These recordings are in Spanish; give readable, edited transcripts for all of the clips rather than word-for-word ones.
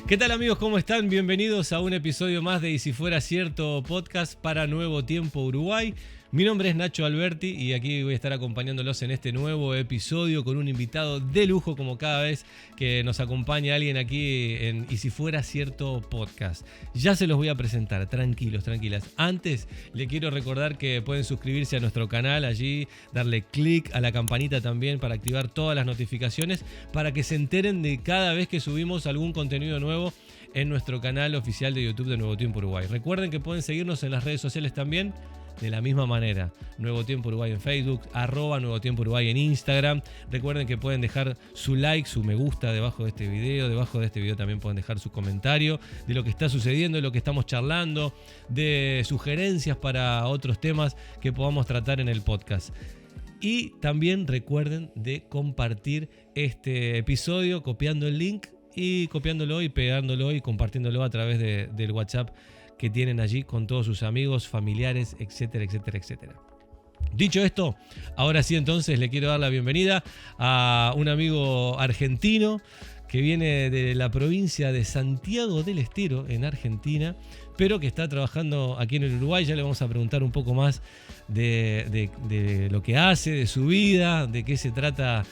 ¿Qué tal amigos? ¿Cómo están? Bienvenidos a un episodio más de Y si fuera cierto podcast para Nuevo Tiempo Uruguay. Mi nombre es Nacho Alberti y aquí voy a estar acompañándolos en este nuevo episodio con un invitado de lujo como cada vez que nos acompaña alguien aquí en Y si fuera cierto podcast. Ya se los voy a presentar, tranquilos, tranquilas. Antes le quiero recordar que pueden suscribirse a nuestro canal allí, darle clic a la campanita también para activar todas las notificaciones para que se enteren de cada vez que subimos algún contenido nuevo en nuestro canal oficial de YouTube de Nuevo Tiempo Uruguay. Recuerden que pueden seguirnos en las redes sociales también de la misma manera. Nuevo Tiempo Uruguay en Facebook, @Nuevo Tiempo Uruguay en Instagram. Recuerden que pueden dejar su like, su me gusta debajo de este video. Debajo de este video también pueden dejar su comentario de lo que está sucediendo, de lo que estamos charlando, de sugerencias para otros temas que podamos tratar en el podcast. Y también recuerden de compartir este episodio copiando el link y copiándolo y pegándolo y compartiéndolo a través del WhatsApp que tienen allí con todos sus amigos, familiares, etcétera, etcétera, etcétera. Dicho esto, ahora sí entonces le quiero dar la bienvenida a un amigo argentino que viene de la provincia de Santiago del Estero, en Argentina, pero que está trabajando aquí en el Uruguay. Ya le vamos a preguntar un poco más de lo que hace, de su vida, de qué se trata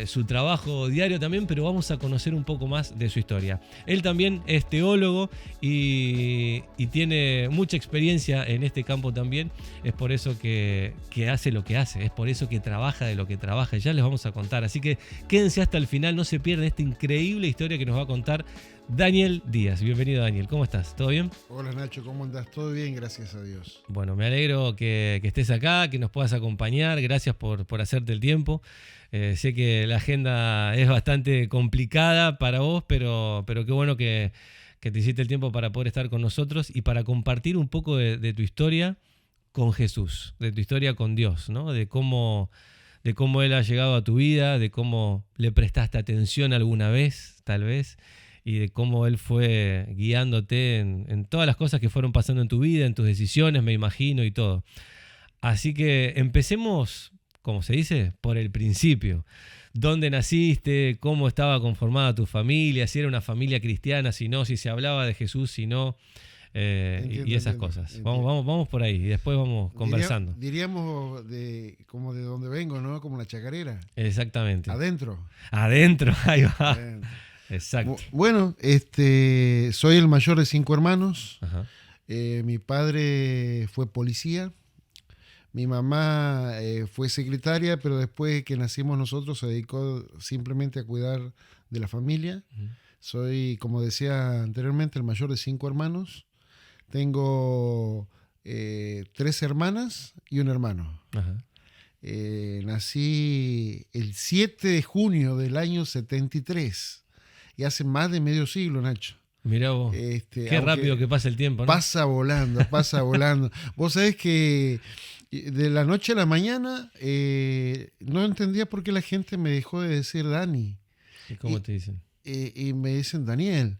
su trabajo diario también, pero vamos a conocer un poco más de su historia. Él también es teólogo y tiene mucha experiencia en este campo también. Es por eso que hace lo que hace, es por eso que trabaja de lo que trabaja. Ya les vamos a contar, así que quédense hasta el final, no se pierdan esta increíble historia que nos va a contar Daniel Díaz. Bienvenido, Daniel, ¿cómo estás? ¿Todo bien? Hola Nacho, ¿cómo andás? Todo bien, gracias a Dios. Bueno, me alegro que estés acá, que nos puedas acompañar. Gracias por hacerte el tiempo. Sé que la agenda es bastante complicada para vos, pero qué bueno que te hiciste el tiempo para poder estar con nosotros y para compartir un poco de tu historia con Jesús, de tu historia con Dios, ¿no? De cómo Él ha llegado a tu vida, de cómo le prestaste atención alguna vez, tal vez, y de cómo Él fue guiándote en todas las cosas que fueron pasando en tu vida, en tus decisiones, me imagino, y todo. Así que empecemos, como se dice, por el principio. ¿Dónde naciste? ¿Cómo estaba conformada tu familia? Si era una familia cristiana, si no, si se hablaba de Jesús, si no, y esas cosas. Entiendo. Vamos por ahí y después vamos conversando. Diríamos como de donde vengo, ¿no? Como la chacarera. Exactamente. Adentro, Ahí va. Adentro. Exacto. Bueno, soy el mayor de 5 hermanos. Ajá. Mi padre fue policía. Mi mamá fue secretaria, pero después que nacimos nosotros se dedicó simplemente a cuidar de la familia. Uh-huh. Soy, como decía anteriormente, el mayor de 5 hermanos. Tengo 3 hermanas y un hermano. Ajá. Nací el 7 de junio del año 73 y hace más de medio siglo, Nacho. Mirá vos, qué rápido que pasa el tiempo, ¿no? Pasa volando, pasa volando. Vos sabés que de la noche a la mañana no entendía por qué la gente me dejó de decir Dani. ¿Y cómo te dicen? Y me dicen Daniel.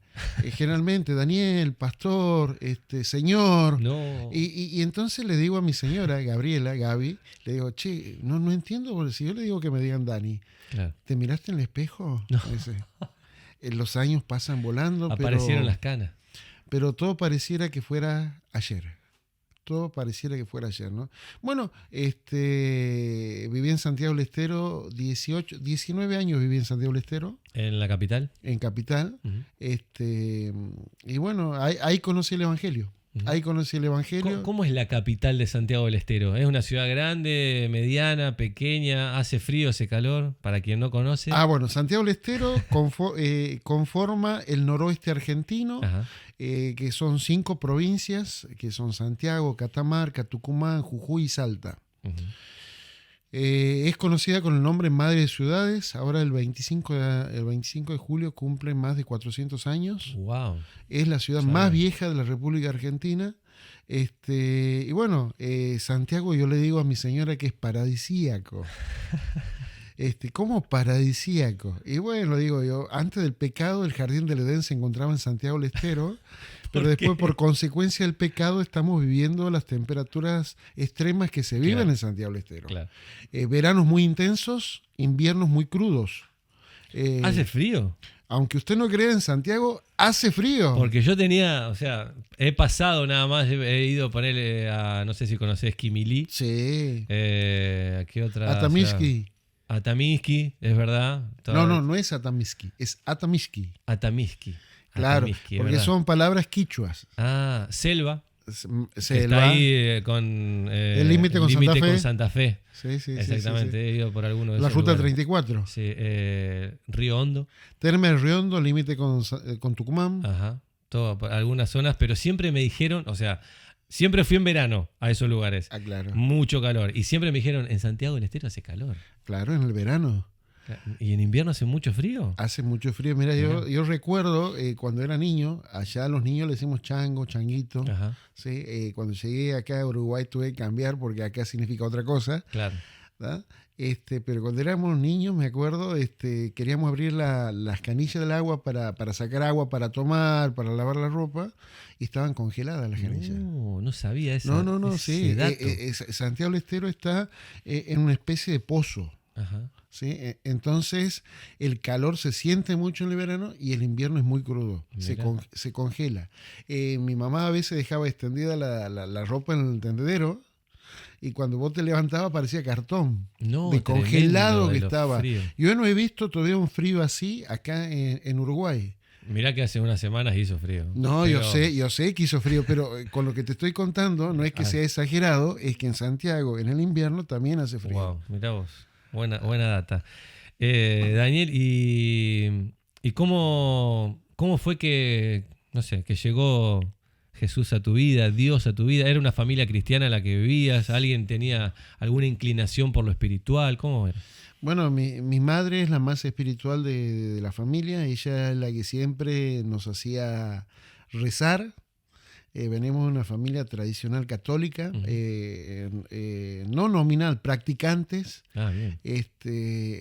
Generalmente Daniel, pastor, señor. No. Y entonces le digo a mi señora, Gaby, le digo, che, no entiendo, porque si yo le digo que me digan Dani, Claro. ¿te miraste en el espejo? No. Los años pasan volando. Aparecieron las canas. Pero todo pareciera que fuera ayer. Todo pareciera que fuera ayer, ¿no? Bueno, viví en Santiago del Estero 19 años viví en Santiago del Estero. ¿En la capital? En capital. Uh-huh. Y bueno, ahí conocí el Evangelio. Uh-huh. Ahí conocí el Evangelio. ¿Cómo es la capital de Santiago del Estero? ¿Es una ciudad grande, mediana, pequeña? ¿Hace frío, hace calor? Para quien no conoce. Bueno, Santiago del Estero conforma el noroeste argentino, que son 5 provincias, que son Santiago, Catamarca, Tucumán, Jujuy y Salta. Uh-huh. Es conocida con el nombre Madre de Ciudades. Ahora el 25 de julio cumple más de 400 años. Wow. Es la ciudad más vieja de la República Argentina. Y bueno, Santiago, yo le digo a mi señora que es paradisíaco. ¿Cómo paradisíaco? Y bueno, digo yo, antes del pecado, el jardín del Edén se encontraba en Santiago del Estero. Pero después, por consecuencia del pecado, estamos viviendo las temperaturas extremas que se viven en Santiago del Estero. Claro. Veranos muy intensos, inviernos muy crudos. ¿Hace frío? Aunque usted no crea, en Santiago hace frío. Porque yo tenía, o sea, he pasado nada más, he ido a ponerle a, no sé si conocés Quimilí. Sí. ¿A qué otra? Atamiski. O sea, Atamiski, es verdad. No es Atamiski, es Atamiski. Atamiski. Claro, Atamiski, porque ¿verdad? son palabras quichuas. Ah, Selva. Que Selva. está ahí con el límite con Santa Fe. Sí, Exactamente, sí. he ido por alguno de La esos ruta lugares. 34. Sí, Río Hondo. Termes Riondo, límite con Tucumán. Ajá, todo, por algunas zonas, pero siempre me dijeron, o sea, siempre fui en verano a esos lugares. Ah, claro. Mucho calor. Y siempre me dijeron, en Santiago del Estero hace calor. Claro, en el verano. ¿Y en invierno hace mucho frío? Hace mucho frío. Mira, yo recuerdo cuando era niño, allá a los niños le decimos chango, changuito. Ajá, ¿Sí? Cuando llegué acá a Uruguay tuve que cambiar porque acá significa otra cosa. claro. ¿Verdad? Pero cuando éramos niños, me acuerdo, queríamos abrir las canillas del agua para sacar agua, para tomar, para lavar la ropa, y estaban congeladas las canillas. No sabía eso. No, sí. Santiago del Estero está en una especie de pozo. Ajá. ¿Sí? Entonces el calor se siente mucho en el verano y el invierno es muy crudo, se congela. Mi mamá a veces dejaba extendida la ropa en el tendedero y cuando vos te levantabas parecía cartón, de congelado que estaba. Frío. Yo no he visto todavía un frío así acá en Uruguay. Mirá que hace unas semanas hizo frío. No, pero... yo sé que hizo frío, pero con lo que te estoy contando no es que sea exagerado, es que en Santiago en el invierno también hace frío. Wow, mirá vos. Buena data. Daniel, ¿y cómo fue que, no sé, que llegó Jesús a tu vida, Dios a tu vida? ¿Era una familia cristiana en la que vivías? ¿Alguien tenía alguna inclinación por lo espiritual? ¿Cómo era? Bueno, mi madre es la más espiritual de la familia. Ella es la que siempre nos hacía rezar. Venimos de una familia tradicional católica, no nominal, practicantes. Ah, bien.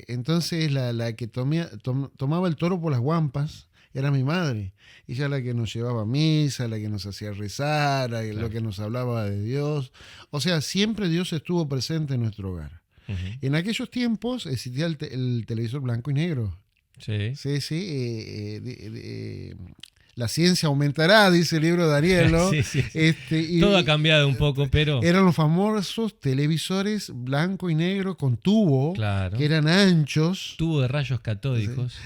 Entonces la que tomaba el toro por las guampas era mi madre. Ella era la que nos llevaba a misa, la que nos hacía rezar, lo que nos hablaba de Dios. O sea, siempre Dios estuvo presente en nuestro hogar. Uh-huh. En aquellos tiempos existía el televisor blanco y negro. Sí. La ciencia aumentará, dice el libro de Daniel, ¿no? Sí. Todo ha cambiado un poco, pero... Eran los famosos televisores blanco y negro con tubo, claro, que eran anchos. Tubo de rayos catódicos.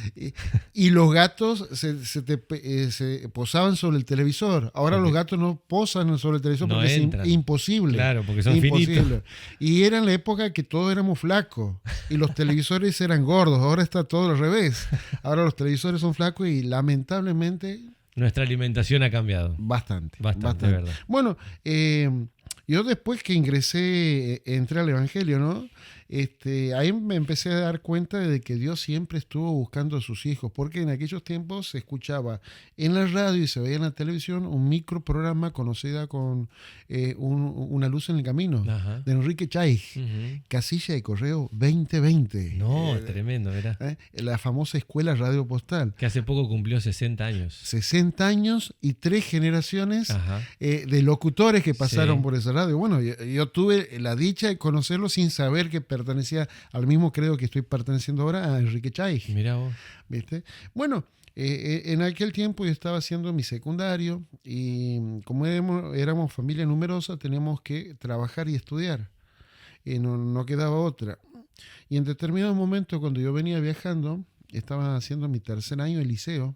Y los gatos se posaban sobre el televisor. Ahora los gatos no posan sobre el televisor porque es imposible. Claro, porque son finitos. Y era en la época que todos éramos flacos y los televisores eran gordos. Ahora está todo al revés. Ahora los televisores son flacos y lamentablemente... Nuestra alimentación ha cambiado. Bastante. Verdad. Bueno, yo después que entré al Evangelio, ¿no? Ahí me empecé a dar cuenta de que Dios siempre estuvo buscando a sus hijos, porque en aquellos tiempos se escuchaba en la radio y se veía en la televisión un microprograma conocida con Una luz en el camino, ajá, de Enrique Chaig, casilla de correo 2020. No, tremendo, ¿verdad? La famosa escuela radio postal. Que hace poco cumplió 60 años. 60 años y 3 generaciones de locutores que pasaron por esa radio. Bueno, yo tuve la dicha de conocerlo sin saber que pertenecía al mismo credo que estoy perteneciendo ahora, a Enrique Chaig. Mirá vos. ¿Viste? Bueno, en aquel tiempo yo estaba haciendo mi secundario y como éramos familia numerosa, teníamos que trabajar y estudiar. No quedaba otra. Y en determinado momento, cuando yo venía viajando, estaba haciendo mi tercer año de liceo.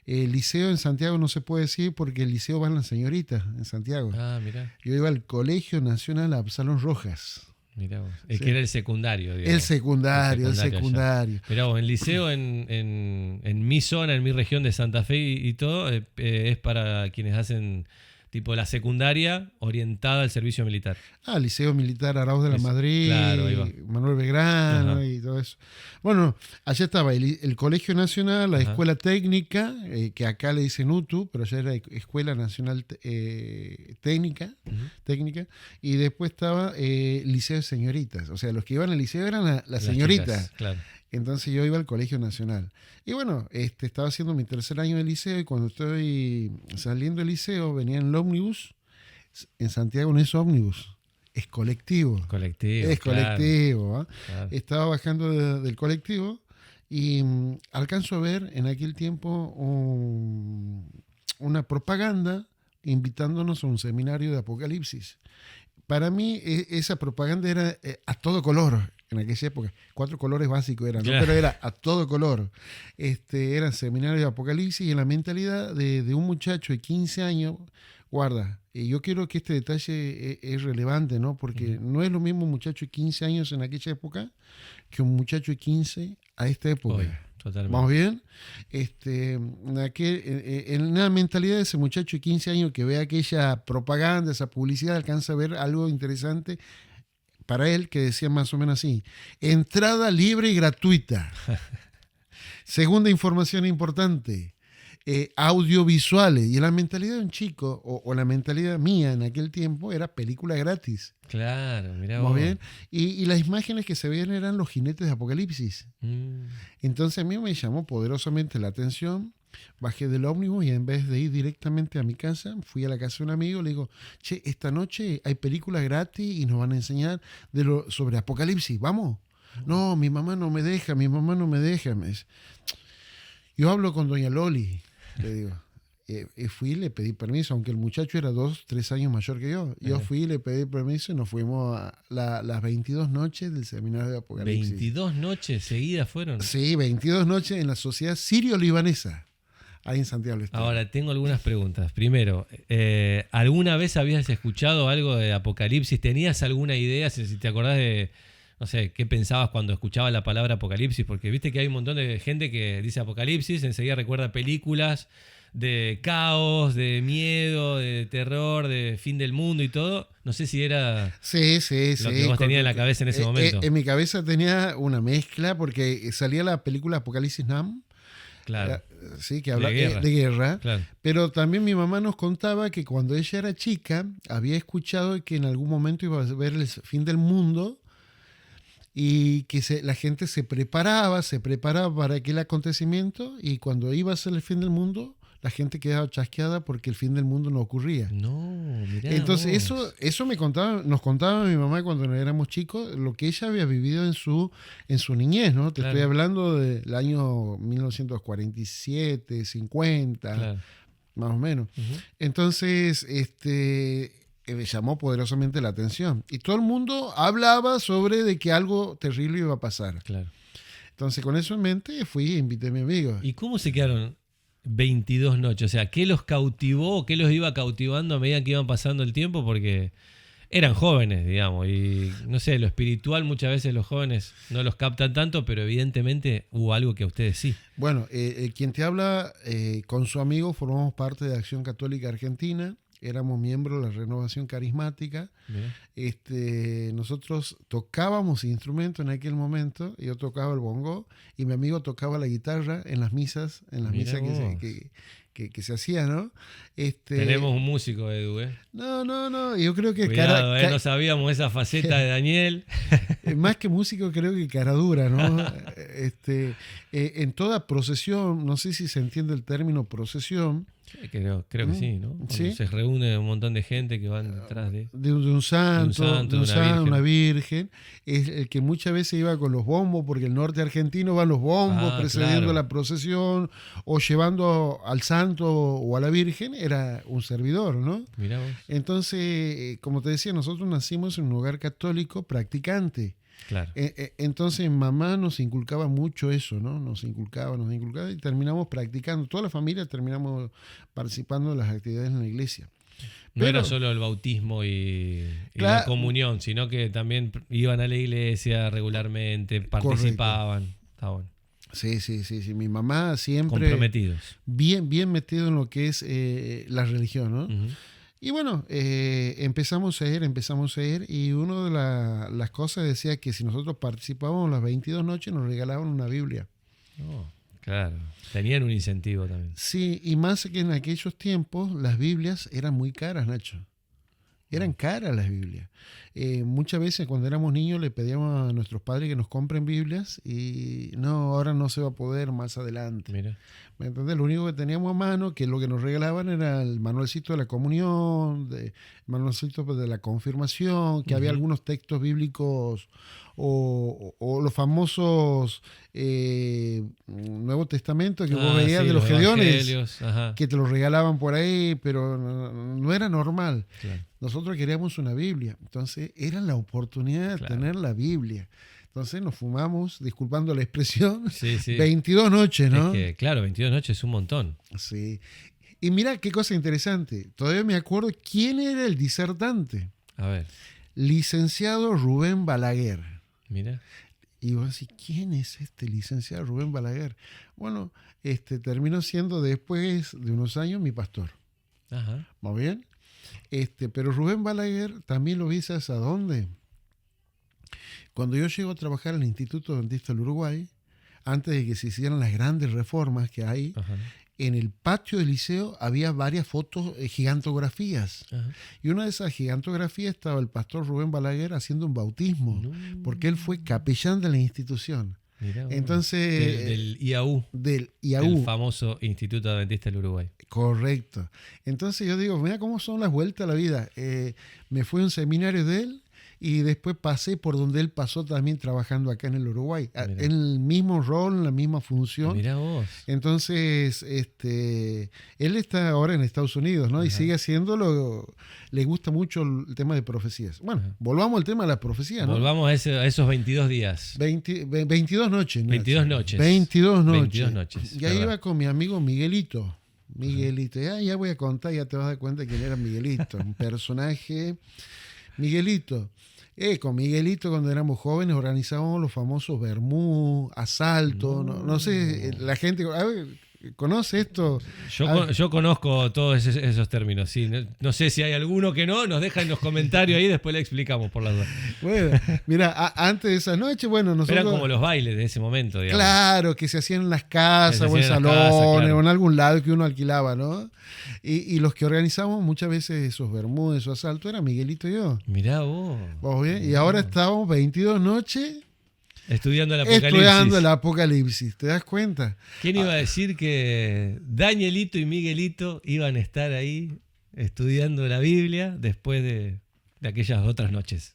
El liceo en Santiago no se puede decir porque el liceo van las señoritas en Santiago. Ah, mirá. Yo iba al Colegio Nacional Absalón Rojas. Mirá vos. Es que era el secundario, digamos. El secundario. Mirá vos, el liceo en mi zona, en mi región de Santa Fe y todo, es para quienes hacen tipo la secundaria orientada al servicio militar. Liceo Militar Arauz de la Madrid, claro, ahí va. Manuel Belgrano y todo eso. Bueno, allá estaba el Colegio Nacional, la Escuela Técnica, que acá le dicen UTU, pero allá era Escuela Nacional Técnica, y después estaba Liceo de Señoritas. O sea, los que iban al liceo eran las señoritas. Chicas, claro. Entonces yo iba al Colegio Nacional. Y bueno, estaba haciendo mi tercer año de liceo y cuando estoy saliendo del liceo venía en el ómnibus. En Santiago no es ómnibus, es colectivo. Colectivo. Es colectivo. Claro. Estaba bajando del colectivo Y alcanzo a ver en aquel tiempo una propaganda invitándonos a un seminario de Apocalipsis. Para mí esa propaganda era a todo color en aquella época. 4 colores básicos eran, ¿no? Claro. Pero era a todo color. Era seminario de Apocalipsis y en la mentalidad de un muchacho de 15 años. Guarda, yo quiero que este detalle es relevante, ¿no? Porque no es lo mismo un muchacho de 15 años en aquella época que un muchacho de 15 a esta época. Obvio, totalmente. ¿Vamos bien? En la mentalidad de ese muchacho de 15 años que ve aquella propaganda, esa publicidad, alcanza a ver algo interesante para él que decía más o menos así: entrada libre y gratuita. Segunda información importante, audiovisuales. Y la mentalidad de un chico, o la mentalidad mía en aquel tiempo, era película gratis. Claro, mirá ¿Vamos vos. bien? Y las imágenes que se veían eran los jinetes de Apocalipsis. Entonces a mí me llamó poderosamente la atención. Bajé del ómnibus y en vez de ir directamente a mi casa, fui a la casa de un amigo. Le digo: che, esta noche hay películas gratis y nos van a enseñar sobre Apocalipsis, ¿vamos? No, mi mamá no me deja, mi mamá no me deja. Me dice. Yo hablo con doña Loli, le digo. Fui y le pedí permiso, aunque el muchacho era 2, 3 años mayor que yo. Yo fui y le pedí permiso y nos fuimos a las 22 noches del seminario de Apocalipsis. 22 noches seguidas fueron. Sí, 22 noches en la Sociedad Sirio-Libanesa, ahí en Santiago del Estero. Ahora, tengo algunas preguntas. Primero, ¿alguna vez habías escuchado algo de Apocalipsis? ¿Tenías alguna idea, si te acordás de, no sé, qué pensabas cuando escuchabas la palabra Apocalipsis? Porque viste que hay un montón de gente que dice Apocalipsis, enseguida recuerda películas de caos, de miedo, de terror, de fin del mundo y todo. No sé si era lo que vos tenías en la cabeza en ese momento. En mi cabeza tenía una mezcla porque salía la película Apocalipsis Now. Claro. Sí, que habla de guerra. Claro. Pero también mi mamá nos contaba que cuando ella era chica había escuchado que en algún momento iba a ver el fin del mundo y que la gente se preparaba para aquel acontecimiento, y cuando iba a ser el fin del mundo la gente quedaba chasqueada porque el fin del mundo no ocurría. No, mirá. Entonces vos. eso nos contaba mi mamá cuando éramos chicos, lo que ella había vivido en su niñez, ¿no? Te estoy hablando del año 1947, 50, Claro. más o menos. Entonces, me llamó poderosamente la atención. Y todo el mundo hablaba sobre de que algo terrible iba a pasar. Claro. Entonces, con eso en mente, fui e invité a mi amigo. ¿Y cómo se quedaron 22 noches? O sea, ¿qué los cautivó? ¿Qué los iba cautivando a medida que iban pasando el tiempo? Porque eran jóvenes, digamos, y no sé, lo espiritual muchas veces los jóvenes no los captan tanto, pero evidentemente hubo algo que a ustedes sí. Bueno, quien te habla, con su amigo formamos parte de Acción Católica Argentina. Éramos miembros de la Renovación Carismática. Nosotros tocábamos instrumentos en aquel momento. Yo tocaba el bongo y mi amigo tocaba la guitarra en las misas, que se hacían, ¿no? Tenemos un músico, Edu, ¿eh? No, yo creo que cuidado, no sabíamos esa faceta de Daniel. Más que músico, creo que cara dura, ¿no? En toda procesión, no sé si se entiende el término procesión. Creo que sí, ¿no? Cuando ¿sí? se reúne un montón de gente que van detrás de un santo, una virgen. Es el que muchas veces iba con los bombos, porque el norte argentino van los bombos precediendo la procesión, o llevando al santo o a la virgen, era un servidor, ¿no? Mirá vos. Entonces, como te decía, nosotros nacimos en un hogar católico practicante. Claro. Entonces mamá nos inculcaba mucho eso, ¿no? Nos inculcaba y terminamos practicando. Toda la familia terminamos participando de las actividades en la iglesia. No era solo el bautismo y la comunión, sino que también iban a la iglesia regularmente, participaban. Está bueno. Sí. Mi mamá siempre... Comprometidos. Bien metido en lo que es la religión, ¿no? Uh-huh. Y bueno, empezamos a ir, y una de las cosas decía que si nosotros participábamos las 22 noches nos regalaban una Biblia. Oh, claro, tenían un incentivo también. Sí, y más que en aquellos tiempos las Biblias eran muy caras, Nacho. Eran caras las Biblias. Muchas veces cuando éramos niños le pedíamos a nuestros padres que nos compren Biblias y no, ahora no se va a poder, más adelante. Mira. ¿Me entendés? Lo único que teníamos a mano, que lo que nos regalaban era el manualcito de la comunión, el manualcito de la confirmación, que había algunos textos bíblicos o los famosos Nuevo Testamento que vos veías de los Gedeones, que te los regalaban por ahí, pero no era normal. Claro. Nosotros queríamos una Biblia, entonces era la oportunidad de tener la Biblia. Entonces nos fumamos, disculpando la expresión, 22 noches, ¿no? Es que, claro, 22 noches es un montón. Sí. Y mira qué cosa interesante. Todavía me acuerdo quién era el disertante. A ver. Licenciado Rubén Balaguer. Mira. Y vos decís, ¿quién es este licenciado Rubén Balaguer? Bueno, terminó siendo después de unos años mi pastor. Ajá. ¿Muy bien? Pero Rubén Balaguer también lo vi, ¿sabes a dónde? Cuando yo llego a trabajar en el Instituto Adventista del Uruguay, antes de que se hicieran las grandes reformas que hay, ajá, en el patio del liceo había varias fotos, gigantografías. Ajá. Y una de esas gigantografías estaba el pastor Rubén Balaguer haciendo un bautismo, porque él fue capellán de la institución. Mirá, entonces, del IAU. Del IAU. El famoso Instituto Adventista del Uruguay. Correcto. Entonces yo digo, mira cómo son las vueltas a la vida. Me fui a un seminario de él, y después pasé por donde él pasó también trabajando acá en el Uruguay, en el mismo rol, en la misma función. Mirá vos. Entonces, él está ahora en Estados Unidos, ¿no? Ajá. Y sigue haciéndolo, le gusta mucho el tema de profecías. Bueno, ajá, volvamos al tema de las profecías, ¿no? Volvamos a esos 22 días. 22 noches. 22 noches. 22 noches. 22 noches. Y ahí iba con mi amigo Miguelito. Miguelito, ya voy a contar, ya te vas a dar cuenta quién era Miguelito, un personaje. Miguelito. Con Miguelito, cuando éramos jóvenes, organizábamos los famosos vermú, asalto, no sé, la gente... A ver, ¿conoce esto? Yo conozco todos esos términos, sí. No sé si hay alguno que no, nos deja en los comentarios ahí, después le explicamos por las dudas. Bueno, mira, antes de esa noche, bueno, nosotros... Eran como los bailes de ese momento, digamos. Claro, que se hacían en las casas o en salones, claro, o en algún lado que uno alquilaba, ¿no? Y los que organizamos muchas veces esos bermudes o asaltos era Miguelito y yo. Mirá vos. ¿Vos bien? Y ahora estábamos 22 noches... Estudiando el Apocalipsis. Estudiando el Apocalipsis, ¿te das cuenta? ¿Quién iba a decir que Danielito y Miguelito iban a estar ahí estudiando la Biblia después de aquellas otras noches?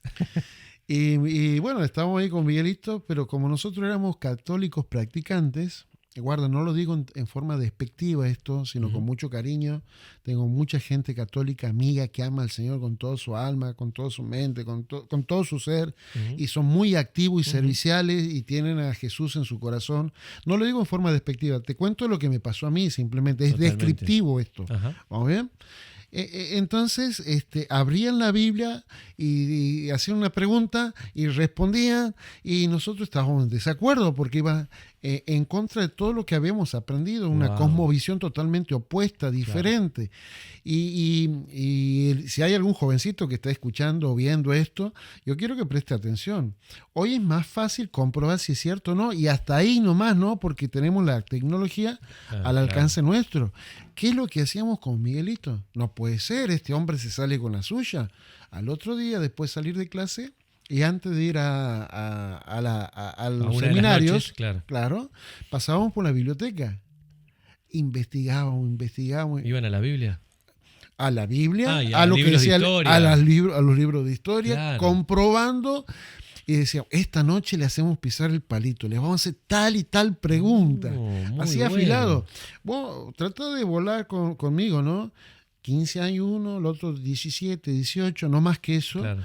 Y bueno, estábamos ahí con Miguelito, pero como nosotros éramos católicos practicantes, guarda, no lo digo en forma despectiva esto, sino con mucho cariño. Tengo mucha gente católica amiga que ama al Señor con toda su alma, con toda su mente, con todo su ser, y son muy activos y serviciales y tienen a Jesús en su corazón. No lo digo en forma despectiva, te cuento lo que me pasó a mí, simplemente es descriptivo esto. ¿Vamos bien? Entonces, abrían la Biblia y hacían una pregunta y respondían, y nosotros estábamos en desacuerdo porque iba en contra de todo lo que habíamos aprendido, una cosmovisión totalmente opuesta, diferente. Claro. Y si hay algún jovencito que está escuchando o viendo esto, yo quiero que preste atención. Hoy es más fácil comprobar si es cierto o no, y hasta ahí nomás, ¿no? Porque tenemos la tecnología al alcance nuestro. ¿Qué es lo que hacíamos con Miguelito? No puede ser, este hombre se sale con la suya. Al otro día, después de salir de clase, y antes de ir a los seminarios, noches, claro, pasábamos por la biblioteca. Investigábamos. ¿Iban a la Biblia? A la Biblia, a lo que decía, a los libros de historia, claro, comprobando, y decíamos, esta noche le hacemos pisar el palito, le vamos a hacer tal y tal pregunta. Así bueno, afilado. Vos tratá de volar conmigo, ¿no? 15 años uno, el otro 17, 18, no más que eso, claro,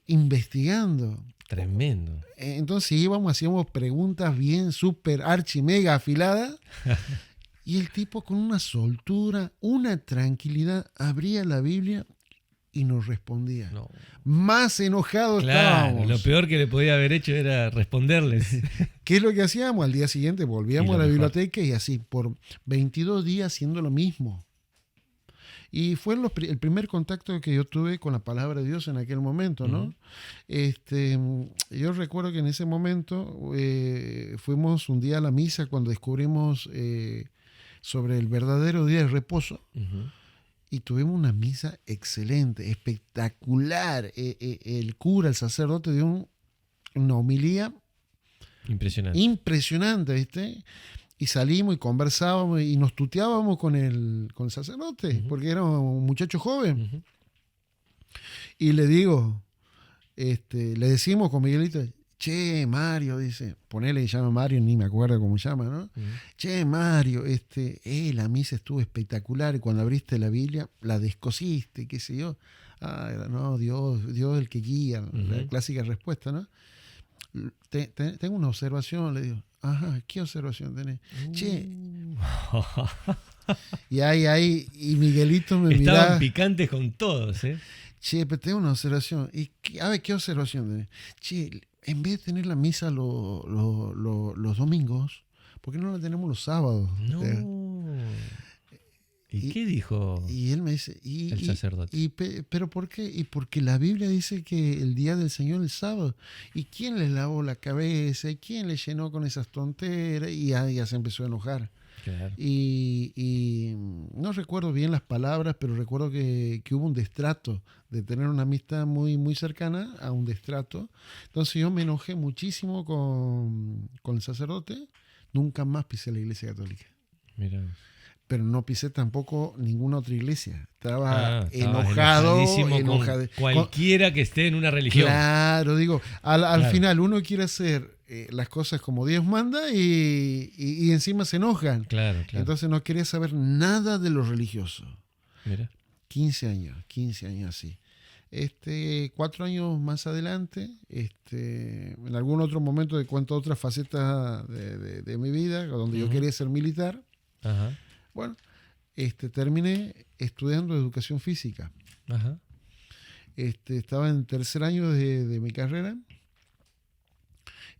investigando. Tremendo. Entonces hacíamos preguntas bien súper archi mega afiladas. Y el tipo con una soltura, una tranquilidad, abría la Biblia y nos respondía. No. Más enojados estábamos. Lo peor que le podía haber hecho era responderles. ¿Qué es lo que hacíamos? Al día siguiente volvíamos a la biblioteca y así, por 22 días haciendo lo mismo. Y fue el primer contacto que yo tuve con la palabra de Dios en aquel momento, ¿no? Yo recuerdo que en ese momento fuimos un día a la misa cuando descubrimos sobre el verdadero día de reposo, y tuvimos una misa excelente, espectacular. El cura, el sacerdote dio una homilía impresionante, ¿viste? Y salimos y conversábamos y nos tuteábamos con el sacerdote, porque era un muchacho joven. Y le digo, le decimos con Miguelito, che, Mario, dice, ponele que llama Mario, ni me acuerdo cómo llama, ¿no? Che, Mario, la misa estuvo espectacular y cuando abriste la Biblia la descosiste, qué sé yo. Ah, no, Dios es el que guía, la clásica respuesta, ¿no? Tengo una observación, le digo. Ajá, ¿qué observación tenés? Che. Y Miguelito me miraba. Estaban picantes con todos, ¿eh? Che, pero tengo una observación. A ver, ¿qué observación tenés? Che, en vez de tener la misa los domingos, ¿por qué no la tenemos los sábados? No. ¿Y qué dijo y él me dice, el sacerdote? ¿Pero por qué? Y porque la Biblia dice que el día del Señor es el sábado. ¿Y quién le lavó la cabeza? ¿Y quién le llenó con esas tonteras? Y ya se empezó a enojar. Claro. Y no recuerdo bien las palabras, pero recuerdo que hubo un destrato, de tener una amistad muy, muy cercana a un destrato. Entonces yo me enojé muchísimo con el sacerdote. Nunca más pisé la iglesia católica. Mira. Pero no pisé tampoco ninguna otra iglesia. Estaba enojado. Cualquiera que esté en una religión. Claro, digo, al final uno quiere hacer las cosas como Dios manda y encima se enojan. Claro. Entonces no quería saber nada de lo religioso. Mira. 15 años así. 4 años más adelante, en algún otro momento te cuento otra faceta de mi vida, donde yo quería ser militar. Ajá. Bueno, terminé estudiando educación física. Ajá. Estaba en 3er año de mi carrera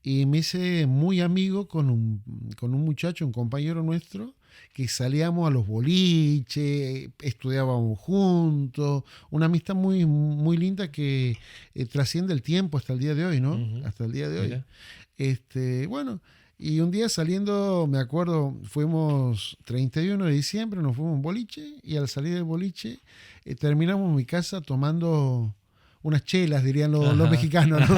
y me hice muy amigo con un muchacho, un compañero nuestro, que salíamos a los boliches, estudiábamos juntos, una amistad muy, muy linda que trasciende el tiempo hasta el día de hoy, ¿no? Hasta el día de hoy. Bueno, y un día saliendo, me acuerdo, fuimos 31 de diciembre, nos fuimos a un boliche y al salir del boliche terminamos en mi casa tomando unas chelas, dirían los mexicanos, ¿no?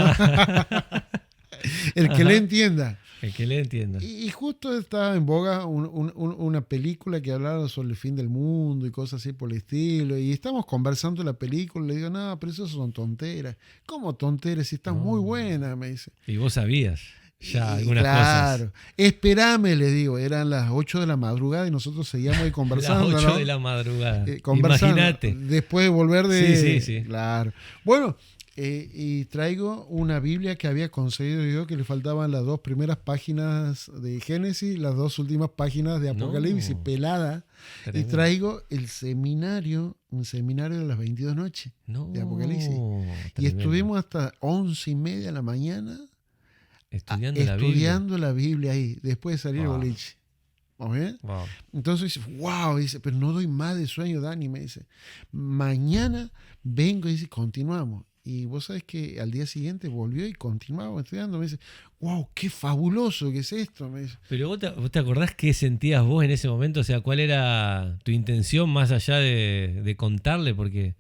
El que le entienda. El que le entienda. Y justo estaba en boga una película que hablaba sobre el fin del mundo y cosas así por el estilo. Y estamos conversando la película. Le digo, no, pero eso son tonteras. ¿Cómo tonteras? Si está muy buena, me dice. Y vos sabías ya algunas claro. cosas. Espérame, le digo. Eran las 8 de la madrugada y nosotros seguíamos ahí conversando. Las 8 ¿no? de la madrugada. Imagínate. Después de volver de... Sí. Claro. Bueno... y traigo una Biblia que había conseguido yo, que le faltaban las 2 primeras páginas de Génesis, las 2 últimas páginas de Apocalipsis, pelada. Tremendo. Y traigo un seminario de las 22 noches de Apocalipsis. Tremendo. Y estuvimos hasta 11:30 de la mañana estudiando la Biblia ahí, después de salir al boliche. ¿Vamos bien? Wow. Entonces dice, dice, pero no doy más de sueño, Dani, me dice. Mañana vengo y dice, continuamos. Y vos sabés que al día siguiente volvió y continuaba estudiando. Me dice, wow, qué fabuloso que es esto. Me dice. Pero vos te acordás qué sentías vos en ese momento, o sea, cuál era tu intención más allá de contarle, porque,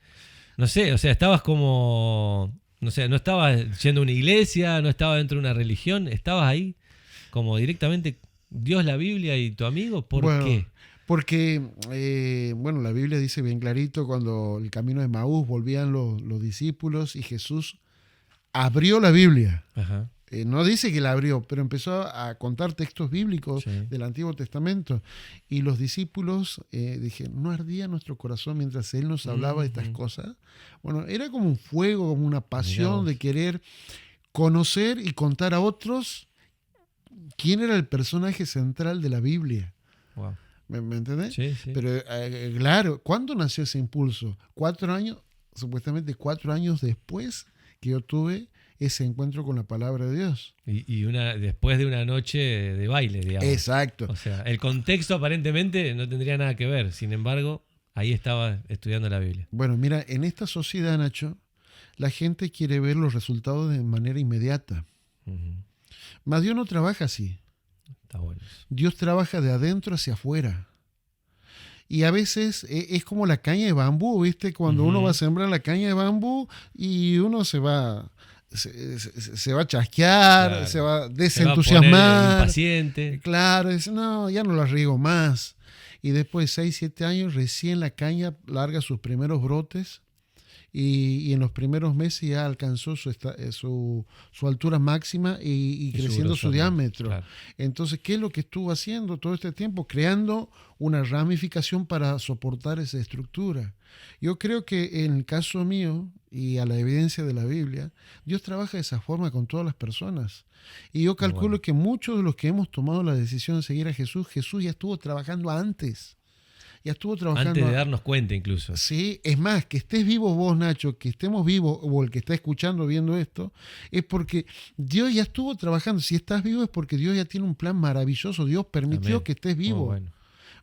no sé, o sea, estabas como, no sé, no estabas yendo a una iglesia, no estabas dentro de una religión, estabas ahí como directamente Dios, la Biblia y tu amigo, ¿por qué? Porque, la Biblia dice bien clarito, cuando el camino de Maús volvían los discípulos y Jesús abrió la Biblia. Ajá. No dice que la abrió, pero empezó a contar textos bíblicos del Antiguo Testamento. Y los discípulos dijeron, ¿no ardía nuestro corazón mientras Él nos hablaba de estas cosas? Bueno, era como un fuego, como una pasión de querer conocer y contar a otros quién era el personaje central de la Biblia. Wow. ¿Me entendés? Sí. Pero claro, ¿cuándo nació ese impulso? 4 años, supuestamente 4 años después que yo tuve ese encuentro con la palabra de Dios. Y después de una noche de baile, digamos. Exacto. O sea, el contexto aparentemente no tendría nada que ver. Sin embargo, ahí estaba estudiando la Biblia. Bueno, mira, en esta sociedad, Nacho, la gente quiere ver los resultados de manera inmediata. Mas Dios no trabaja así. Está bueno. Dios trabaja de adentro hacia afuera. Y a veces es como la caña de bambú, ¿viste? Cuando uno va a sembrar la caña de bambú y uno se va a chasquear, claro, se va a desentusiasmar. Se va a poner impaciente. Claro, dice, no, ya no la riego más. Y después de 6, 7 años, recién la caña larga sus primeros brotes. y en los primeros meses ya alcanzó su altura máxima y creciendo su diámetro. Claro. Entonces, ¿qué es lo que estuvo haciendo todo este tiempo? Creando una ramificación para soportar esa estructura. Yo creo que en el caso mío y a la evidencia de la Biblia, Dios trabaja de esa forma con todas las personas. Y yo calculo que muchos de los que hemos tomado la decisión de seguir a Jesús, Jesús ya estuvo trabajando antes. Ya estuvo trabajando. Antes de darnos cuenta, incluso. Sí, es más, que estés vivo vos, Nacho, que estemos vivos, o el que está escuchando, viendo esto, es porque Dios ya estuvo trabajando. Si estás vivo es porque Dios ya tiene un plan maravilloso. Dios permitió Amén. que estés vivo. Bueno.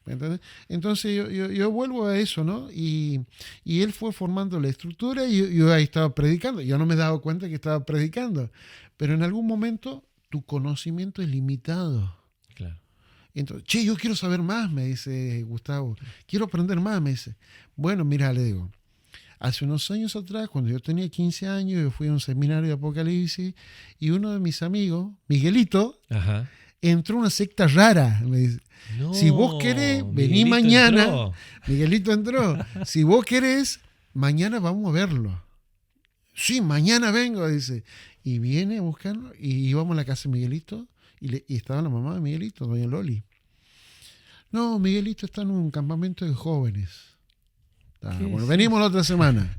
¿Me entiendes? Entonces yo vuelvo a eso, ¿no? Y él fue formando la estructura y yo ahí estaba predicando. Yo no me he dado cuenta que estaba predicando. Pero en algún momento tu conocimiento es limitado. Claro. Entonces, yo quiero saber más, me dice Gustavo. Quiero aprender más, me dice. Bueno, mira, le digo, hace unos años atrás, cuando yo tenía 15 años, yo fui a un seminario de Apocalipsis y uno de mis amigos, Miguelito, Ajá. entró a una secta rara. Me dice, No, si vos querés, vení Miguelito mañana. entró. Miguelito entró. Si vos querés, mañana vamos a verlo. Sí, mañana vengo, dice. Y viene a buscarlo y íbamos a la casa de Miguelito. Y estaba la mamá de Miguelito, doña Loli. No, Miguelito está en un campamento de jóvenes. Bueno, venimos la otra semana.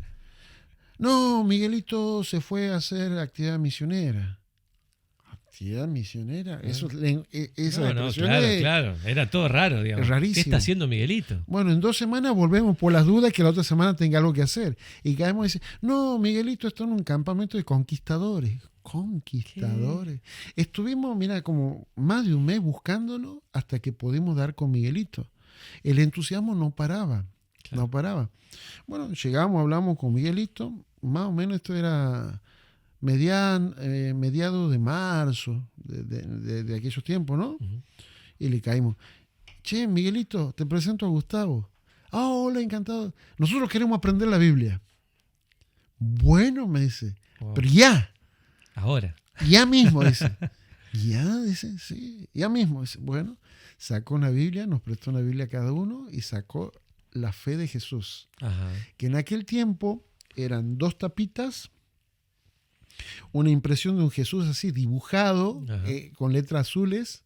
No, Miguelito se fue a hacer actividad misionera. ¿Actividad misionera? Eso, esa claro. Era todo raro, digamos. Es rarísimo. ¿Qué está haciendo Miguelito? Bueno, en 2 semanas volvemos por las dudas que la otra semana tenga algo que hacer. Y caemos y dice, no, Miguelito está en un campamento de conquistadores. Conquistadores. ¿Qué? Estuvimos, mira, como más de un mes buscándolo hasta que pudimos dar con Miguelito. El entusiasmo no paraba. Claro. No paraba. Bueno, llegamos, hablamos con Miguelito. Más o menos esto era mediados de marzo de aquellos tiempos, ¿no? Uh-huh. Y le caímos. Che, Miguelito, te presento a Gustavo. Ah, hola, encantado. Nosotros queremos aprender la Biblia. Bueno, me dice, pero ya. Ahora. Ya mismo, dice. Ya, dice, sí, ya mismo. Dice, bueno, sacó una Biblia, nos prestó una Biblia a cada uno y sacó la fe de Jesús. Ajá. Que en aquel tiempo eran 2 tapitas, una impresión de un Jesús así dibujado, con letras azules,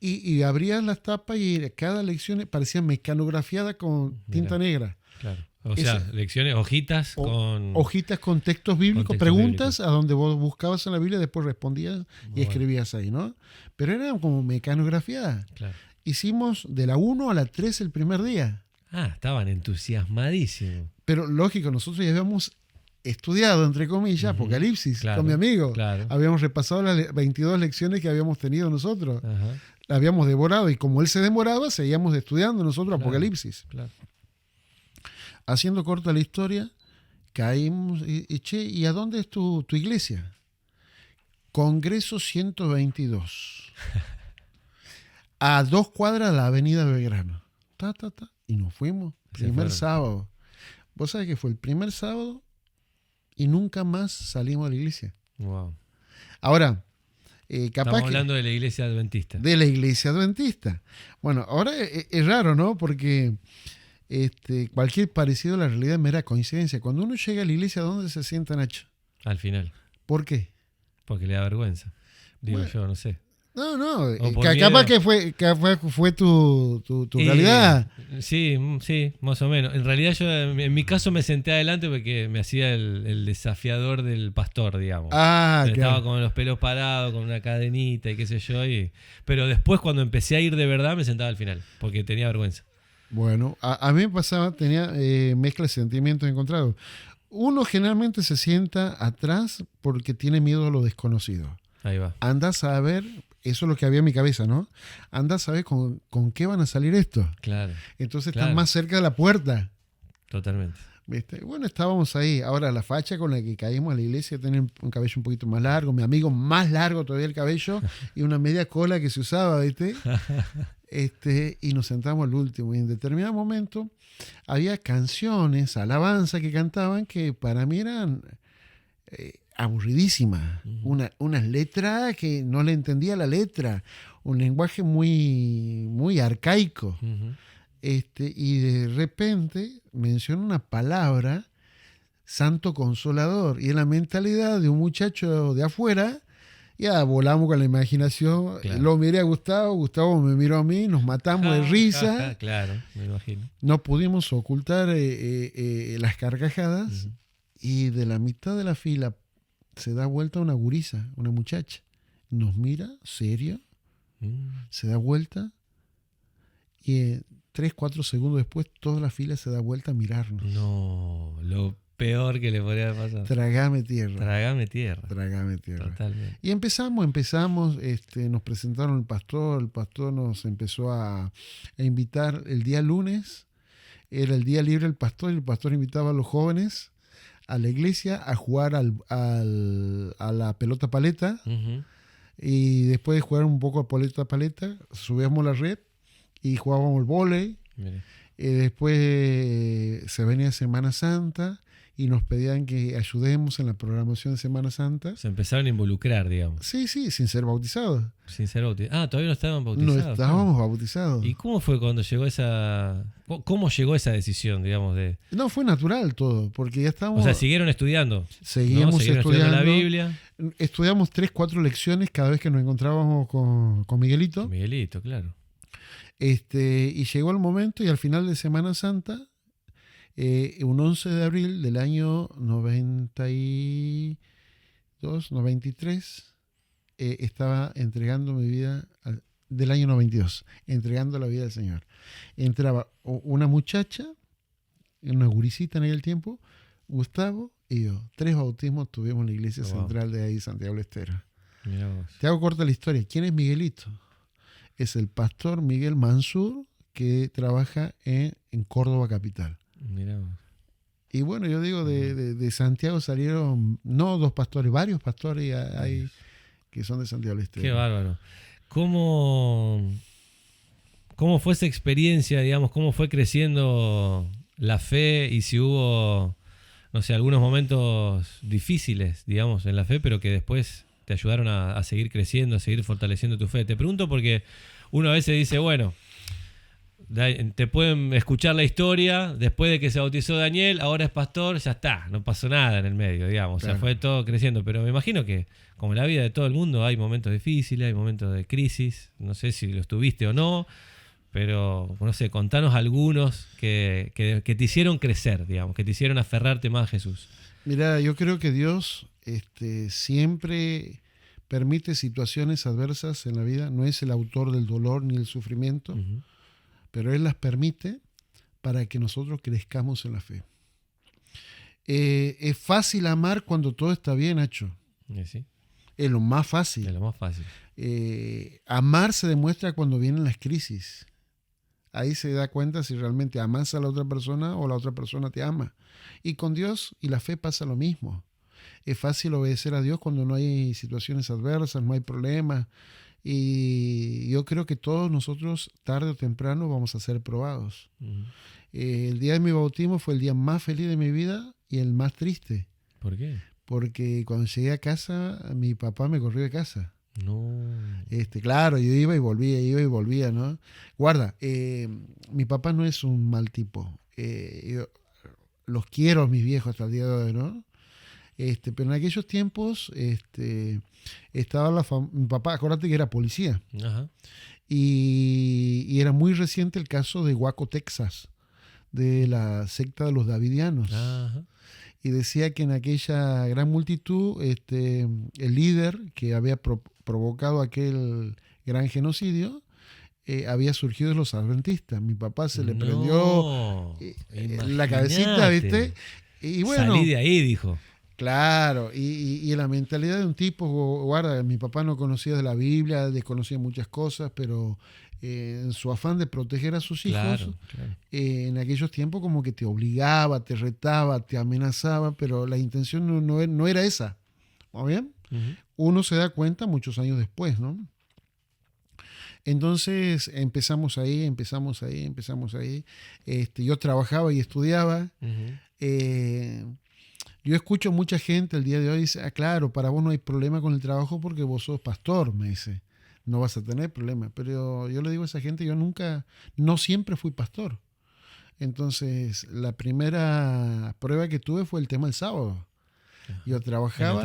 y abrías las tapas y cada lección parecía mecanografiada con tinta negra. Claro. O sea, lecciones, hojitas con... Hojitas con textos bíblicos, preguntas a donde vos buscabas en la Biblia, después respondías y escribías ahí, ¿no? Pero eran como mecanografiadas. Claro. Hicimos de la 1 a la 3 el primer día. Ah, estaban entusiasmadísimos. Pero lógico, nosotros ya habíamos estudiado, entre comillas, Apocalipsis, con mi amigo. Claro. Habíamos repasado las 22 lecciones que habíamos tenido nosotros. La habíamos devorado y como él se demoraba, seguíamos estudiando nosotros Apocalipsis. Claro. Haciendo corta la historia, caímos ¿y a dónde es tu iglesia? Congreso 122. A 2 cuadras de la avenida Belgrano. Y nos fuimos. Primer sábado. Vos sabés que fue el primer sábado y nunca más salimos de la iglesia. Wow. Ahora, estamos hablando de la iglesia adventista. De la iglesia adventista. Bueno, ahora es raro, ¿no? Porque cualquier parecido a la realidad es mera coincidencia. Cuando uno llega a la iglesia, ¿dónde se sienta, Nacho? Al final. ¿Por qué? Porque le da vergüenza. Digo yo, no sé. No, capaz que fue tu realidad. Sí, más o menos. En realidad yo, en mi caso, me senté adelante porque me hacía el desafiador del pastor, digamos. Estaba con los pelos parados, con una cadenita y qué sé yo. Pero después, cuando empecé a ir de verdad, me sentaba al final, porque tenía vergüenza. Bueno, a mí me pasaba, tenía mezcla de sentimientos encontrados. Uno generalmente se sienta atrás porque tiene miedo a lo desconocido. Ahí va. Andas a ver... Eso es lo que había en mi cabeza, ¿no? Anda a saber con qué van a salir estos. Claro. Entonces están más cerca de la puerta. Totalmente. ¿Viste? Bueno, estábamos ahí. Ahora, la facha con la que caímos a la iglesia tiene un cabello un poquito más largo. Mi amigo más largo todavía el cabello y una media cola que se usaba, ¿viste? Y nos sentamos al último. Y en determinado momento había canciones, alabanza que cantaban que para mí eran... aburridísima, unas letras que no le entendía la letra, un lenguaje muy, muy arcaico. Y de repente menciona una palabra Santo Consolador. Y en la mentalidad de un muchacho de afuera, ya volamos con la imaginación. Claro. Lo miré a Gustavo, Gustavo me miró a mí, nos matamos de risa. Claro, me imagino. No pudimos ocultar las carcajadas. Y de la mitad de la fila se da vuelta una gurisa, una muchacha. Nos mira, serio, se da vuelta y 3-4 segundos después toda la fila se da vuelta a mirarnos. No, lo peor que le podría haber pasado. Trágame tierra. Trágame tierra. Trágame tierra. Totalmente. Y empezamos, nos presentaron el pastor nos empezó a invitar el día lunes, era el día libre del pastor, y el pastor invitaba a los jóvenes a la iglesia a jugar a la pelota paleta. Y después de jugar un poco a paleta, subíamos la red y jugábamos el vóley. Después se venía Semana Santa y nos pedían que ayudemos en la programación de Semana Santa. Se empezaron a involucrar, digamos. Sí, sin ser bautizados. Sin ser bautizados. Todavía no estaban bautizados. No estábamos bautizados. ¿Y cómo fue cuando llegó cómo llegó esa decisión, digamos, de... No, fue natural todo, porque ya estábamos... O sea, siguieron estudiando. Seguimos estudiando la Biblia. Estudiamos 3-4 lecciones cada vez que nos encontrábamos con Miguelito. Con Miguelito, claro. Y llegó el momento y al final de Semana Santa, un 11 de abril del año 93, estaba entregando mi vida, del año 92, entregando la vida al Señor. Entraba una muchacha, una gurisita en aquel tiempo, Gustavo y yo. 3 bautismos tuvimos en la iglesia central de ahí, Santiago del Estero. Te hago corta la historia. ¿Quién es Miguelito? Es el pastor Miguel Mansur, que trabaja en Córdoba capital. Mirá vos. Y bueno, yo digo, de Santiago salieron, no 2 pastores, varios pastores hay que son de Santiago del Estero. Qué bárbaro. ¿Cómo fue esa experiencia, digamos? ¿Cómo fue creciendo la fe? Y si hubo, no sé, algunos momentos difíciles, digamos, en la fe, pero que después te ayudaron a seguir creciendo, a seguir fortaleciendo tu fe. Te pregunto porque uno a veces dice, bueno, te pueden escuchar la historia, después de que se bautizó Daniel, ahora es pastor, ya está, no pasó nada en el medio, digamos. Claro. O sea, fue todo creciendo, pero me imagino que, como en la vida de todo el mundo, hay momentos difíciles, hay momentos de crisis, no sé si los tuviste o no, pero, no sé, contanos algunos que te hicieron crecer, digamos, que te hicieron aferrarte más a Jesús. Mira, yo creo que Dios siempre permite situaciones adversas en la vida, no es el autor del dolor ni del sufrimiento, pero Él las permite para que nosotros crezcamos en la fe. Es fácil amar cuando todo está bien, Nacho. ¿Sí? Es lo más fácil. Es lo más fácil. Amar se demuestra cuando vienen las crisis. Ahí se da cuenta si realmente amas a la otra persona o la otra persona te ama. Y con Dios y la fe pasa lo mismo. Es fácil obedecer a Dios cuando no hay situaciones adversas, no hay problemas. Y yo creo que todos nosotros, tarde o temprano, vamos a ser probados. El día de mi bautismo fue el día más feliz de mi vida y el más triste. ¿Por qué? Porque cuando llegué a casa, mi papá me corrió de casa. No. Claro, yo iba y volvía, ¿no? Guarda, mi papá no es un mal tipo. Yo los quiero a mis viejos hasta el día de hoy, ¿no? Pero en aquellos tiempos estaba mi papá, acuérdate que era policía. Ajá. Y era muy reciente el caso de Waco, Texas, de la secta de los davidianos. Ajá. Y decía que en aquella gran multitud, el líder que había provocado aquel gran genocidio, había surgido de los adventistas. Mi papá se le prendió la cabecita, ¿viste? Y bueno, salí de ahí, dijo. Claro, y la mentalidad de un tipo, guarda, mi papá no conocía de la Biblia, desconocía muchas cosas, pero en su afán de proteger a sus hijos, claro. En aquellos tiempos como que te obligaba, te retaba, te amenazaba, pero la intención no era esa. ¿Está bien? Uno se da cuenta muchos años después, ¿no? Entonces empezamos ahí. Yo trabajaba y estudiaba. Yo escucho mucha gente el día de hoy dice, claro, para vos no hay problema con el trabajo porque vos sos pastor, me dice. No vas a tener problema. Pero yo le digo a esa gente, yo no siempre fui pastor. Entonces, la primera prueba que tuve fue el tema del sábado. Yo trabajaba En el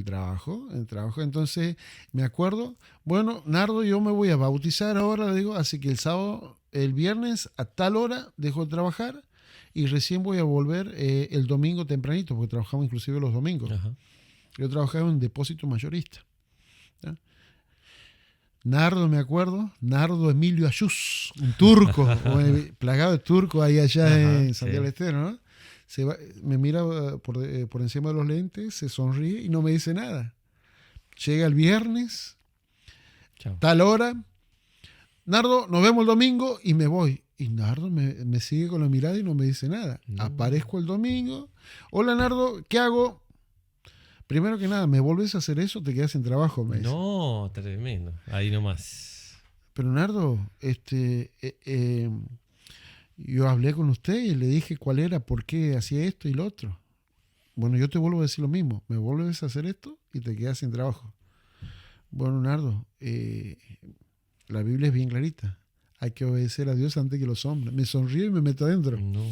trabajo. en el trabajo. Entonces, me acuerdo, bueno, Nardo, yo me voy a bautizar ahora, le digo, así que el viernes a tal hora dejo de trabajar y recién voy a volver el domingo tempranito, porque trabajamos inclusive los domingos. Ajá. Yo trabajaba en depósito mayorista. ¿Ya? Nardo, me acuerdo, Nardo Emilio Ayús, un turco, plagado de turco ahí allá en Santiago del Estero, ¿no? Me mira por encima de los lentes, se sonríe y no me dice nada. Llega el viernes, Chao. tal hora, Nardo, nos vemos el domingo y me voy. Y Nardo me sigue con la mirada y no me dice nada. No. Aparezco el domingo. Hola Nardo, ¿qué hago? Primero que nada, ¿me vuelves a hacer eso? Te quedas sin trabajo, me dice. No, tremendo. Ahí nomás. Pero Nardo, yo hablé con usted y le dije cuál era, por qué hacía esto y lo otro. Bueno, yo te vuelvo a decir lo mismo. Me vuelves a hacer esto y te quedas sin trabajo. Bueno, Nardo, la Biblia es bien clarita. Hay que obedecer a Dios antes que los hombres. Me sonríe y me meto adentro. No.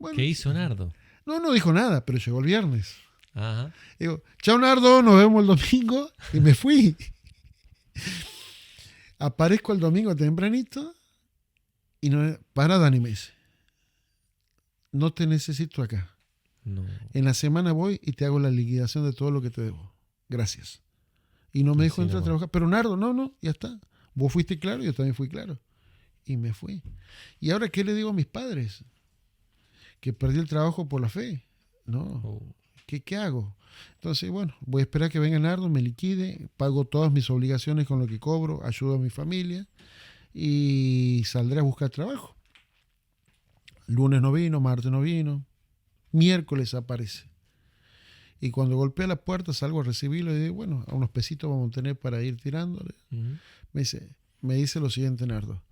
Bueno, ¿Qué hizo Nardo? no dijo nada, pero llegó el viernes. Ajá. Digo, chao Nardo, nos vemos el domingo. Y me fui. Aparezco el domingo tempranito y para Dani me dice, no te necesito acá. No. En la semana voy y te hago la liquidación de todo lo que te debo. Gracias. Y no me dejó entrar a trabajar. Pero Nardo, no, ya está. Vos fuiste claro, yo también fui claro. Y me fui. ¿Y ahora qué le digo a mis padres? Que perdí el trabajo por la fe. No. Oh. ¿Qué hago? Entonces, bueno, voy a esperar que venga Nardo, me liquide, pago todas mis obligaciones con lo que cobro, ayudo a mi familia y saldré a buscar trabajo. Lunes no vino, martes no vino, miércoles aparece. Y cuando golpea la puerta salgo a recibirlo y digo, bueno, a unos pesitos vamos a tener para ir tirándole. Uh-huh. Me dice lo siguiente, Nardo.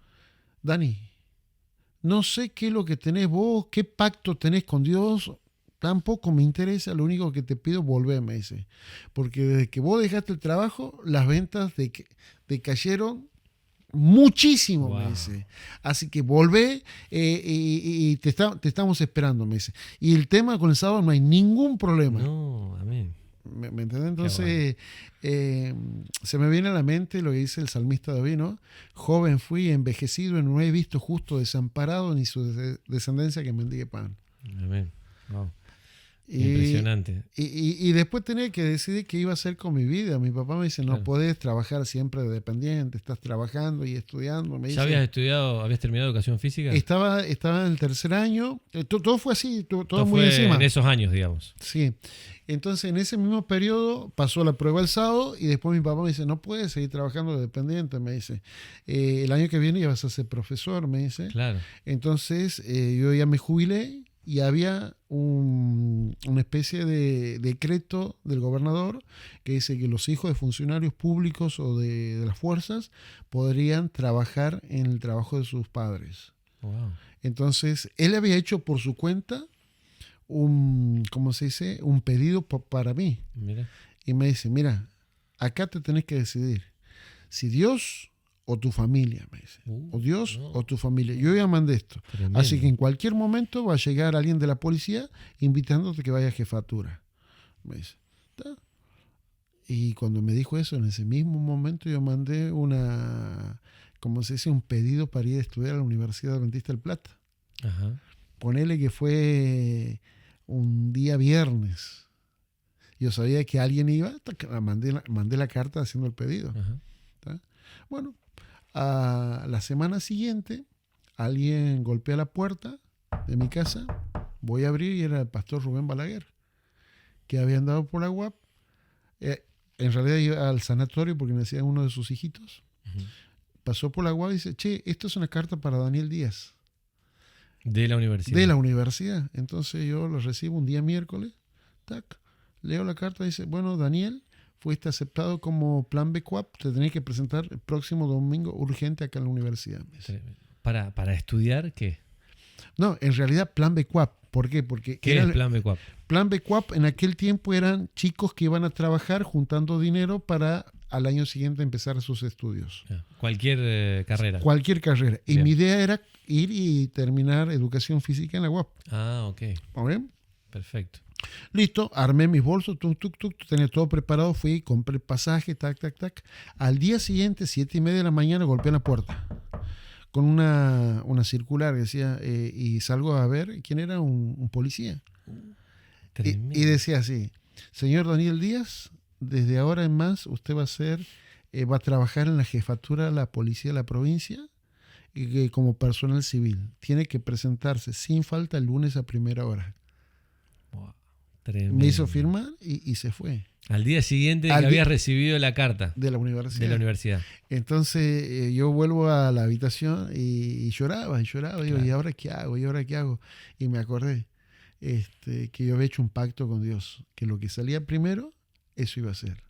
Dani, no sé qué es lo que tenés vos, qué pacto tenés con Dios. Tampoco me interesa, lo único que te pido es volver, me dice. Porque desde que vos dejaste el trabajo, las ventas decayeron muchísimo, Wow. me dice. Así que volvé y te estamos esperando, me dice. Y el tema con el sábado no hay ningún problema. No, amén. ¿Me entiendes? Entonces, se me viene a la mente lo que dice el salmista David, ¿no? Joven fui, envejecido, y no he visto justo desamparado ni su descendencia que mendigue pan. Amén. Wow. Impresionante. Y después tenía que decidir qué iba a hacer con mi vida. Mi papá me dice, no Claro. podés trabajar siempre de dependiente, estás trabajando y estudiando. Me ¿Ya dice, habías terminado educación física? estaba en el tercer año, todo fue así, todo Todo muy fue encima. en esos años, digamos. Sí, entonces en ese mismo periodo pasó la prueba el sábado y después mi papá me dice, no puedes seguir trabajando de dependiente, me dice, el año que viene ya vas a ser profesor, me dice. Claro. Entonces yo ya me jubilé y había una especie de decreto del gobernador que dice que los hijos de funcionarios públicos o de las fuerzas podrían trabajar en el trabajo de sus padres. Wow. Entonces él había hecho por su cuenta un pedido para mí. Mira. Y me dice, mira, acá te tenés que decidir si Dios o tu familia, me dice. O Dios no. o tu familia. Yo ya mandé esto. Tremendo. Así que en cualquier momento va a llegar alguien de la policía invitándote que vaya a jefatura. Me dice. ¿Está? Y cuando me dijo eso, en ese mismo momento yo mandé un pedido para ir a estudiar a la Universidad Adventista del Plata. Ajá. Ponele que fue un día viernes. Yo sabía que alguien iba, mandé la carta haciendo el pedido. Ajá. ¿Está? Bueno, a la semana siguiente alguien golpea la puerta de mi casa, voy a abrir y era el pastor Rubén Balaguer, que había andado por la UAP. En realidad iba al sanatorio porque nacía uno de sus hijitos. Uh-huh. Pasó por la UAP y dice, che, esto es una carta para Daniel Díaz. De la universidad. De la universidad. Entonces yo lo recibo un día miércoles, tac, leo la carta y dice, bueno, Daniel, fuiste aceptado como plan B Coap, te tenés que presentar el próximo domingo urgente acá en la universidad. ¿Para estudiar qué? No, en realidad plan B Coap. ¿Por qué? Porque ¿Qué es plan BQAP? Plan B Coap en aquel tiempo eran chicos que iban a trabajar juntando dinero para al año siguiente empezar sus estudios. Cualquier carrera. Cualquier carrera. Y Bien. mi idea era ir y terminar educación física en la UAP. Ah, ok. ¿Ok? Perfecto. Listo, armé mis bolsos, tenía todo preparado, fui, compré el pasaje, tac. Al día siguiente, 7:30 de la mañana, golpeé en la puerta con una circular que decía, y salgo a ver quién era, un policía. Y decía así: señor Daniel Díaz, desde ahora en más usted va a trabajar en la jefatura de la policía de la provincia y como personal civil. Tiene que presentarse sin falta el lunes a primera hora. Wow, tremendo. Me hizo firmar y se fue. Al día siguiente de que habías recibido la carta de la universidad. Entonces yo vuelvo a la habitación y lloraba. Digo, claro. ¿Y ahora qué hago? Y me acordé que yo había hecho un pacto con Dios, que lo que salía primero, eso iba a ser.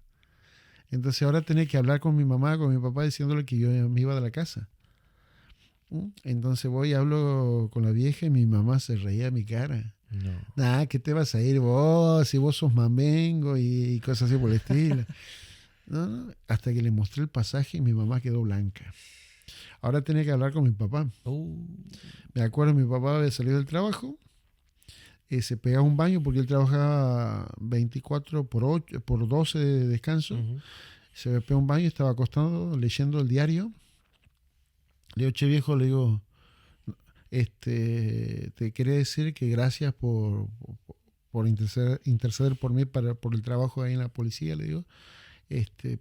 Entonces ahora tenía que hablar con mi mamá, con mi papá, diciéndole que yo me iba de la casa. Entonces voy y hablo con la vieja y mi mamá se reía de mi cara. No. Nah, ¿qué te vas a ir vos? Si vos sos mamengo y cosas así por el estilo. No, hasta que le mostré el pasaje y mi mamá quedó blanca. Ahora tenía que hablar con mi papá. Me acuerdo, mi papá había salido del trabajo, se pegaba un baño porque él trabajaba 24 por 12 de descanso. Uh-huh. Se pegaba un baño, estaba acostado leyendo el diario. Le digo, che viejo, te quería decir que gracias por interceder por mí por el trabajo ahí en la policía, le digo,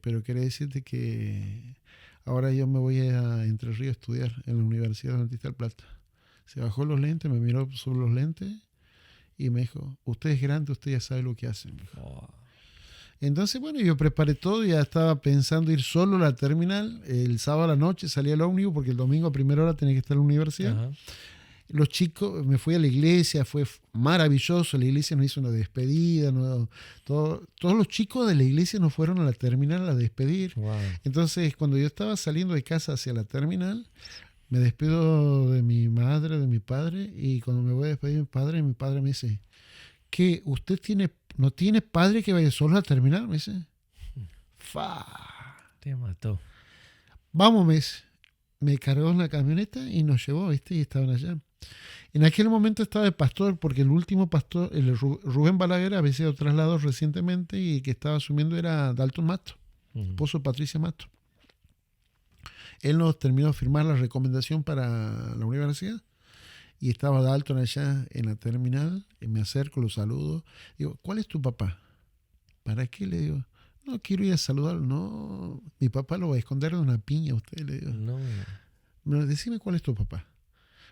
pero quería decirte que ahora yo me voy a Entre Ríos a estudiar en la Universidad Adventista del Plata. Se bajó los lentes, me miró sobre los lentes y me dijo, usted es grande, usted ya sabe lo que hace. Entonces, bueno, yo preparé todo, ya estaba pensando ir solo a la terminal. El sábado a la noche salí al ómnibus porque el domingo a primera hora tenía que estar en la universidad. Uh-huh. Los chicos, me fui a la iglesia, fue maravilloso. La iglesia nos hizo una despedida. Todos los chicos de la iglesia nos fueron a la terminal a despedir. Wow. Entonces, cuando yo estaba saliendo de casa hacia la terminal, me despido de mi madre, de mi padre, y cuando me voy a despedir de mi padre me dice, ¿qué? ¿Usted no tiene padre que vaya solo a terminar? Me dice. Te mató. Vamos, me dice. Me cargó en la camioneta y nos llevó, ¿viste? Y estaban allá. En aquel momento estaba de pastor, porque el último pastor, el Rubén Balaguer, había sido trasladado recientemente y que estaba asumiendo era Dalton Mato, esposo de Patricia Mato. Él nos terminó de firmar la recomendación para la universidad. Y estaba Dalton allá en la terminal, y me acerco, lo saludo. Digo, ¿cuál es tu papá? ¿Para qué? Le digo, no, quiero ir a saludarlo. No, mi papá lo va a esconder de una piña a usted, le digo. No. Decime cuál es tu papá.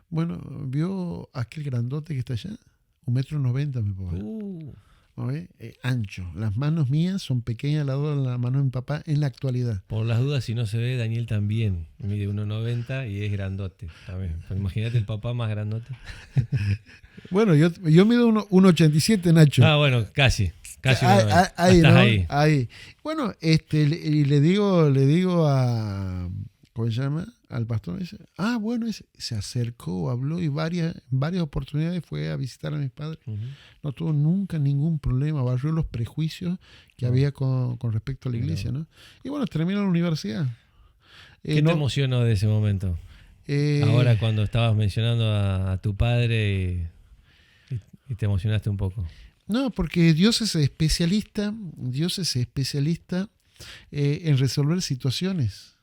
Bueno, ¿vio aquel grandote que está allá? 1,90 m, mi papá. Ancho. Las manos mías son pequeñas al lado de las manos de mi papá en la actualidad. Por las dudas, si no se ve, Daniel también mide 1,90 y es grandote también. Pues imagínate el papá más grandote. Bueno, yo mido 1,87, Nacho. Ah, bueno, casi. Ahí, ¿no? Ahí. Ahí. Bueno, y le digo a... ¿Cómo se llama? Al pastor. Me dice, bueno, se acercó, habló y varias oportunidades fue a visitar a mis padres. Uh-huh. No tuvo nunca ningún problema, barrió los prejuicios que había con respecto a la iglesia, ¿no? Y bueno, terminó la universidad. ¿Qué te emocionó de ese momento? Ahora cuando estabas mencionando a tu padre y te emocionaste un poco. No, porque Dios es especialista en resolver situaciones.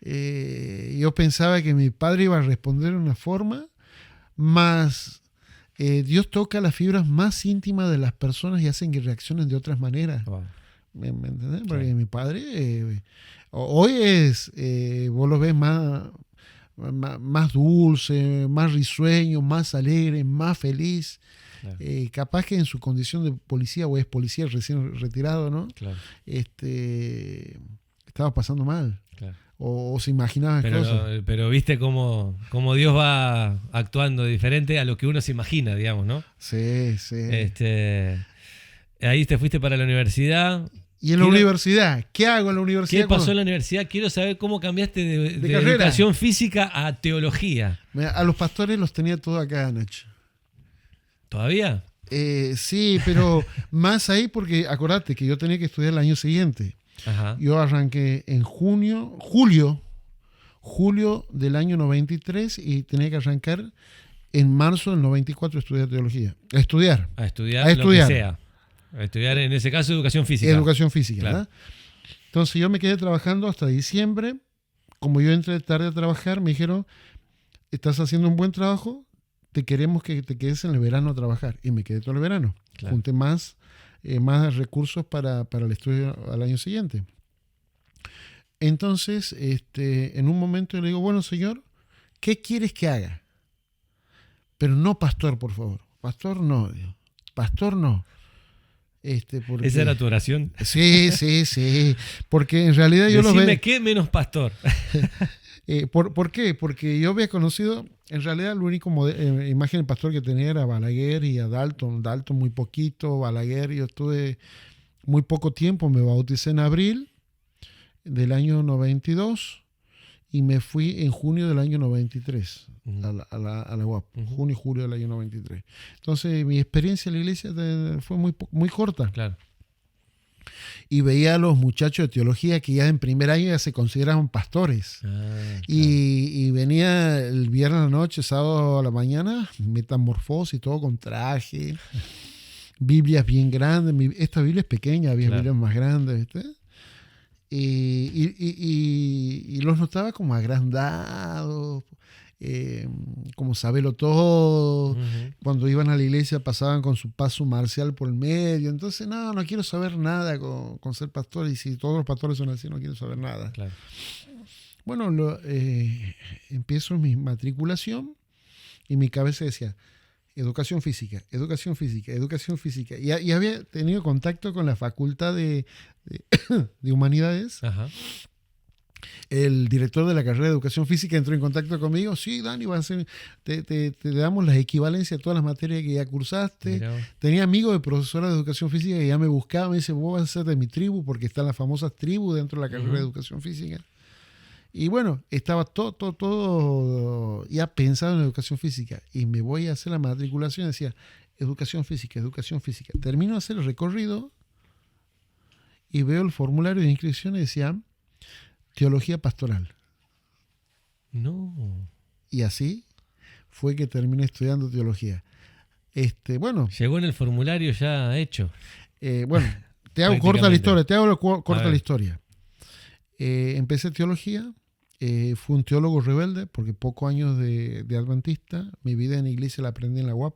Yo pensaba que mi padre iba a responder de una forma, más Dios toca las fibras más íntimas de las personas y hacen que reaccionen de otras maneras. Wow. ¿Me entendés? Porque sí. Mi padre hoy vos lo ves más dulce, más risueño, más alegre, más feliz. Claro. Capaz que en su condición de policía, o es policía recién retirado, ¿no? Claro. Estaba pasando mal. Claro. O se imaginaba cosas. Pero viste cómo Dios va actuando diferente a lo que uno se imagina, digamos, ¿no? Sí. Ahí te fuiste para la universidad. ¿Y en la universidad? ¿Qué hago en la universidad? ¿Qué pasó en la universidad? Quiero saber cómo cambiaste de educación física a teología. A los pastores los tenía todo acá, Nacho. ¿Todavía? Sí, pero más ahí porque acordate que yo tenía que estudiar el año siguiente. Ajá. Yo arranqué en julio del año 93 y tenía que arrancar en marzo del 94 a estudiar teología. A estudiar. A estudiar lo que sea. A estudiar, en ese caso, educación física. Educación física, Claro. ¿verdad? Entonces yo me quedé trabajando hasta diciembre. Como yo entré tarde a trabajar, me dijeron, estás haciendo un buen trabajo, te queremos que te quedes en el verano a trabajar. Y me quedé todo el verano. Claro. Junté más recursos para el estudio al año siguiente. Entonces, en un momento yo le digo, bueno, señor, ¿qué quieres que haga? Pero no pastor, por favor. Pastor no, Dios. Pastor no. Porque, ¿Esa era tu oración? Sí. Porque en realidad yo lo Decime veo. qué menos pastor. ¿Por qué? Porque yo había conocido, en realidad, la única imagen de pastor que tenía era Balaguer y a Dalton. Dalton muy poquito, Balaguer. Yo estuve muy poco tiempo, me bauticé en abril del año 92 y me fui en junio del año 93 a la UAP. Junio y julio del año 93. Entonces mi experiencia en la iglesia fue muy corta. Claro. Y veía a los muchachos de teología que ya en primer año ya se consideraban pastores. Claro. Y venía el viernes a la noche, sábado a la mañana, metamorfosis, todo con traje, Biblias bien grandes. Esta Biblia es pequeña, había Biblias más grandes, ¿viste? Y los notaba como agrandados, como sabelo todo. Cuando iban a la iglesia pasaban con su paso marcial por el medio. Entonces, no quiero saber nada con ser pastor. Y si todos los pastores son así, no quiero saber nada. Claro. Bueno, empiezo mi matriculación y mi cabeza decía, educación física. Y había tenido contacto con la facultad de humanidades. Ajá. El director de la carrera de educación física entró en contacto conmigo. Sí, Dani, te damos las equivalencias a todas las materias que ya cursaste. Tenía amigos de profesora de educación física que ya me buscaban. Me dice, vos vas a ser de mi tribu, porque están las famosas tribus dentro de la carrera de educación física. Y bueno, estaba todo ya pensado en educación física. Y me voy a hacer la matriculación y decía, educación física. Termino de hacer el recorrido y veo el formulario de inscripción y decía, teología pastoral. No. Y así fue que terminé estudiando teología. Bueno. Llegó en el formulario ya hecho. Bueno, te hago corta la historia. Empecé teología. Fui un teólogo rebelde porque pocos años de adventista. Mi vida en la iglesia la aprendí en la UAP.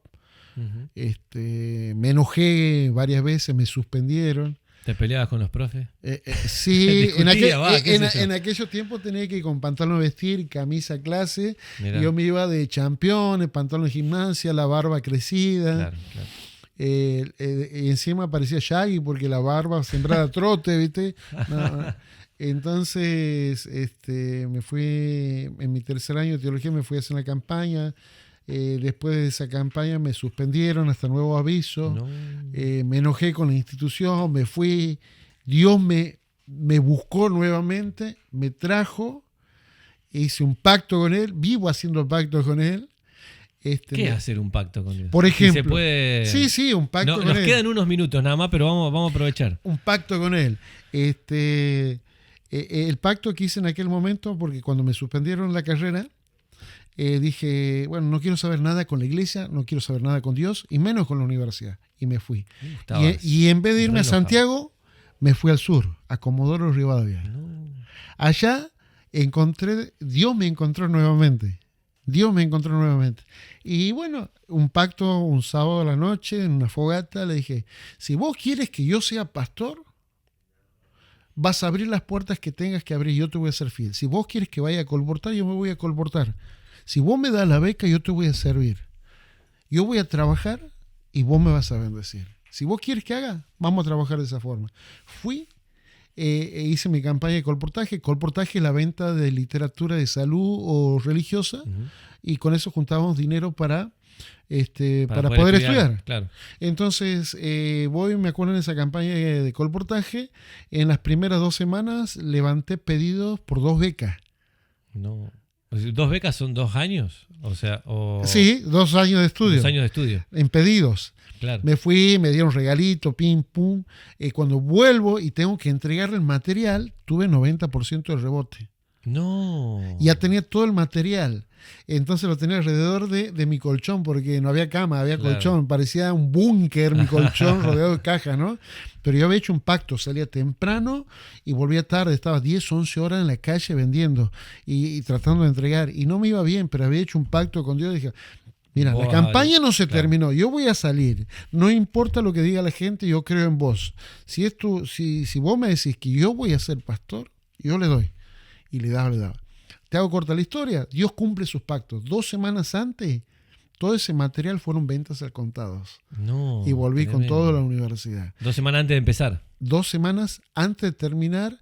Me enojé varias veces, me suspendieron. ¿Te peleabas con los profes? Sí, en aquellos tiempos tenía que ir con pantalón de vestir, camisa a clase. Mirá. Yo me iba de championes, pantalón de gimnasia, la barba crecida. Claro. Y encima aparecía Shaggy porque la barba sembrada trote, ¿viste? No. Entonces, me fui, en mi tercer año de teología me fui a hacer una campaña. Después de esa campaña me suspendieron hasta nuevo aviso. No. Me enojé con la institución, me fui. Dios me buscó nuevamente, me trajo, hice un pacto con Él, vivo haciendo pactos con Él. ¿Qué es hacer un pacto con Dios? Por ejemplo. Si se puede... Sí, un pacto con Él. Nos quedan unos minutos nada más, pero vamos a aprovechar. Un pacto con Él. El pacto que hice en aquel momento, porque cuando me suspendieron la carrera, dije, bueno, no quiero saber nada con la iglesia, no quiero saber nada con Dios, y menos con la universidad. Y me fui. Y en vez de irme a Santiago, me fui al sur, a Comodoro Rivadavia. No. Allá Dios me encontró nuevamente. Y bueno, un pacto un sábado a la noche, en una fogata, le dije, si vos quieres que yo sea pastor, vas a abrir las puertas que tengas que abrir, yo te voy a ser fiel. Si vos quieres que vaya a colportar, yo me voy a colportar. Si vos me das la beca, yo te voy a servir. Yo voy a trabajar y vos me vas a bendecir. Si vos quieres que haga, vamos a trabajar de esa forma. Fui, hice mi campaña de colportaje. Colportaje es la venta de literatura de salud o religiosa, y con eso juntábamos dinero para poder estudiar. Claro. Entonces, me acuerdo en esa campaña de colportaje, en las primeras 2 semanas levanté pedidos por 2 becas. No. O sea, 2 becas son 2 años, o sea, Sí, 2 años de estudio. 2 años de estudio. En pedidos. Claro. Me fui, me dieron regalito, pim, pum. Cuando vuelvo y tengo que entregarle el material, tuve 90% de rebote. No. Ya tenía todo el material. Entonces lo tenía alrededor de mi colchón, porque no había cama, había Claro. colchón. Parecía un búnker mi colchón rodeado de cajas, ¿no? Pero yo había hecho un pacto, salía temprano y volvía tarde. Estaba 10, 11 horas en la calle vendiendo y tratando de entregar. Y no me iba bien, pero había hecho un pacto con Dios. Dije, mira, la campaña no se terminó, yo voy a salir. No importa lo que diga la gente, yo creo en vos. Si vos me decís que yo voy a ser pastor, yo le doy. Y le daba. Te hago corta la historia. Dios cumple sus pactos. 2 semanas antes, todo ese material fueron ventas al contados. No. Y volví Tremendo. con todo a la universidad. 2 semanas antes de empezar. 2 semanas antes de terminar,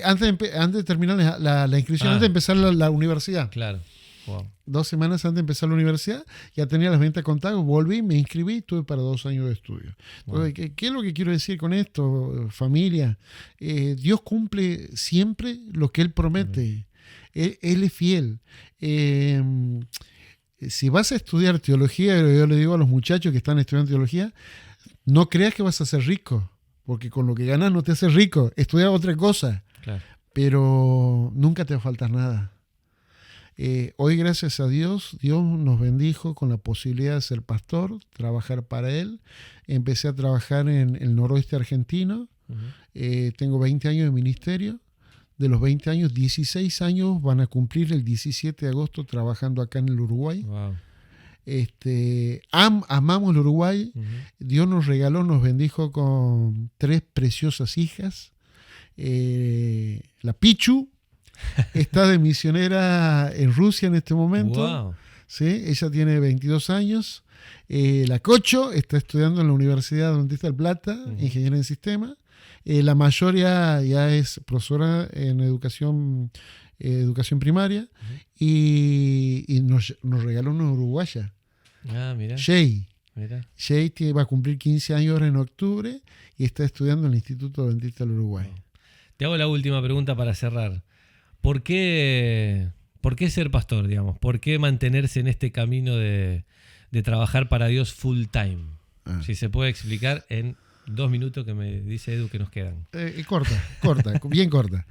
antes de terminar la inscripción, Ah. antes de empezar la universidad. Claro. Wow. 2 semanas antes de empezar la universidad, ya tenía las ventas contadas, volví, me inscribí y tuve para 2 años de estudio. Entonces, ¿qué es lo que quiero decir con esto, familia? Dios cumple siempre lo que Él promete. Él es fiel. Si vas a estudiar teología, yo le digo a los muchachos que están estudiando teología, no creas que vas a ser rico, porque con lo que ganas no te haces rico. Estudia otra cosa, Claro. pero nunca te va a faltar nada. Hoy, gracias a Dios, Dios nos bendijo con la posibilidad de ser pastor, trabajar para Él. Empecé a trabajar en el noroeste argentino. Tengo 20 años de ministerio. De los 20 años, 16 años van a cumplir el 17 de agosto trabajando acá en el Uruguay. Wow. Amamos el Uruguay. Dios nos regaló, nos bendijo con 3 preciosas hijas. La Pichu está de misionera en Rusia en este momento. Wow. ¿Sí? Ella tiene 22 años. La Cocho está estudiando en la Universidad Adventista del Plata, ingeniería en sistemas. La mayor ya es profesora en educación primaria y nos regaló una uruguaya, Ah, mira. Shay. Mira. Shay va a cumplir 15 años ahora en octubre y está estudiando en el Instituto Adventista del Uruguay. Te hago la última pregunta para cerrar. ¿Por qué ser pastor, digamos? ¿Por qué mantenerse en este camino de trabajar para Dios full time? Si se puede explicar en 2 minutos que me dice Edu que nos quedan. Corta, bien corta.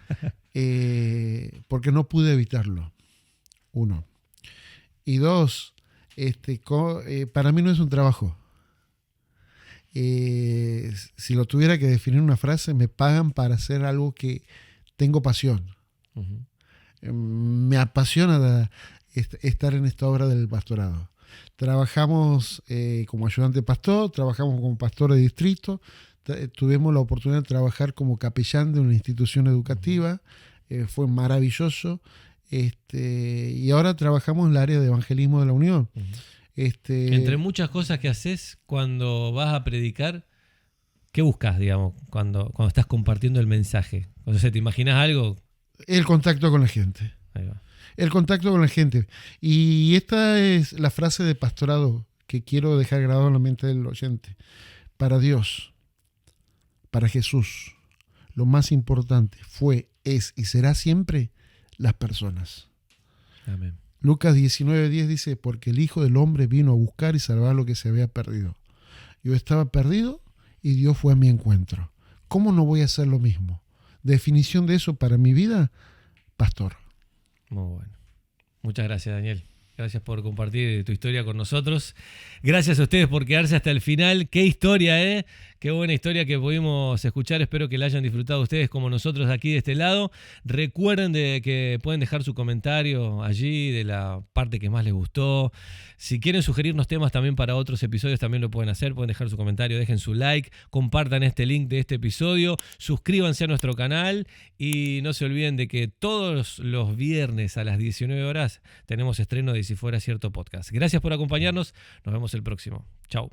Porque no pude evitarlo. 1. Y 2, para mí no es un trabajo. Si lo tuviera que definir en una frase, me pagan para hacer algo que tengo pasión. Me apasiona estar en esta obra del pastorado. Trabajamos como ayudante pastor, trabajamos como pastor de distrito, tuvimos la oportunidad de trabajar como capellán de una institución educativa, fue maravilloso, y ahora trabajamos en el área de evangelismo de la Unión. Entre muchas cosas que haces cuando vas a predicar, ¿qué buscas, digamos, cuando estás compartiendo el mensaje? O sea, ¿te imaginas algo? El contacto con la gente. Ahí va. El contacto con la gente. Y esta es la frase de pastorado que quiero dejar grabado en la mente del oyente. Para Dios, para Jesús, lo más importante fue, es y será siempre las personas. Amén. Lucas 19:10 dice, porque el Hijo del Hombre vino a buscar y salvar lo que se había perdido. Yo estaba perdido y Dios fue a mi encuentro. ¿Cómo no voy a hacer lo mismo? Definición de eso para mi vida, pastor. Muy bueno. Muchas gracias, Daniel. Gracias por compartir tu historia con nosotros. Gracias a ustedes por quedarse hasta el final. Qué historia, ¿eh? Qué buena historia que pudimos escuchar. Espero que la hayan disfrutado ustedes como nosotros aquí de este lado. Recuerden que pueden dejar su comentario allí de la parte que más les gustó. Si quieren sugerirnos temas también para otros episodios, también lo pueden hacer. Pueden dejar su comentario, dejen su like, compartan este link de este episodio, suscríbanse a nuestro canal y no se olviden de que todos los viernes a las 19 horas tenemos estreno de Si Fuera Cierto Podcast. Gracias por acompañarnos. Nos vemos el próximo. Chau.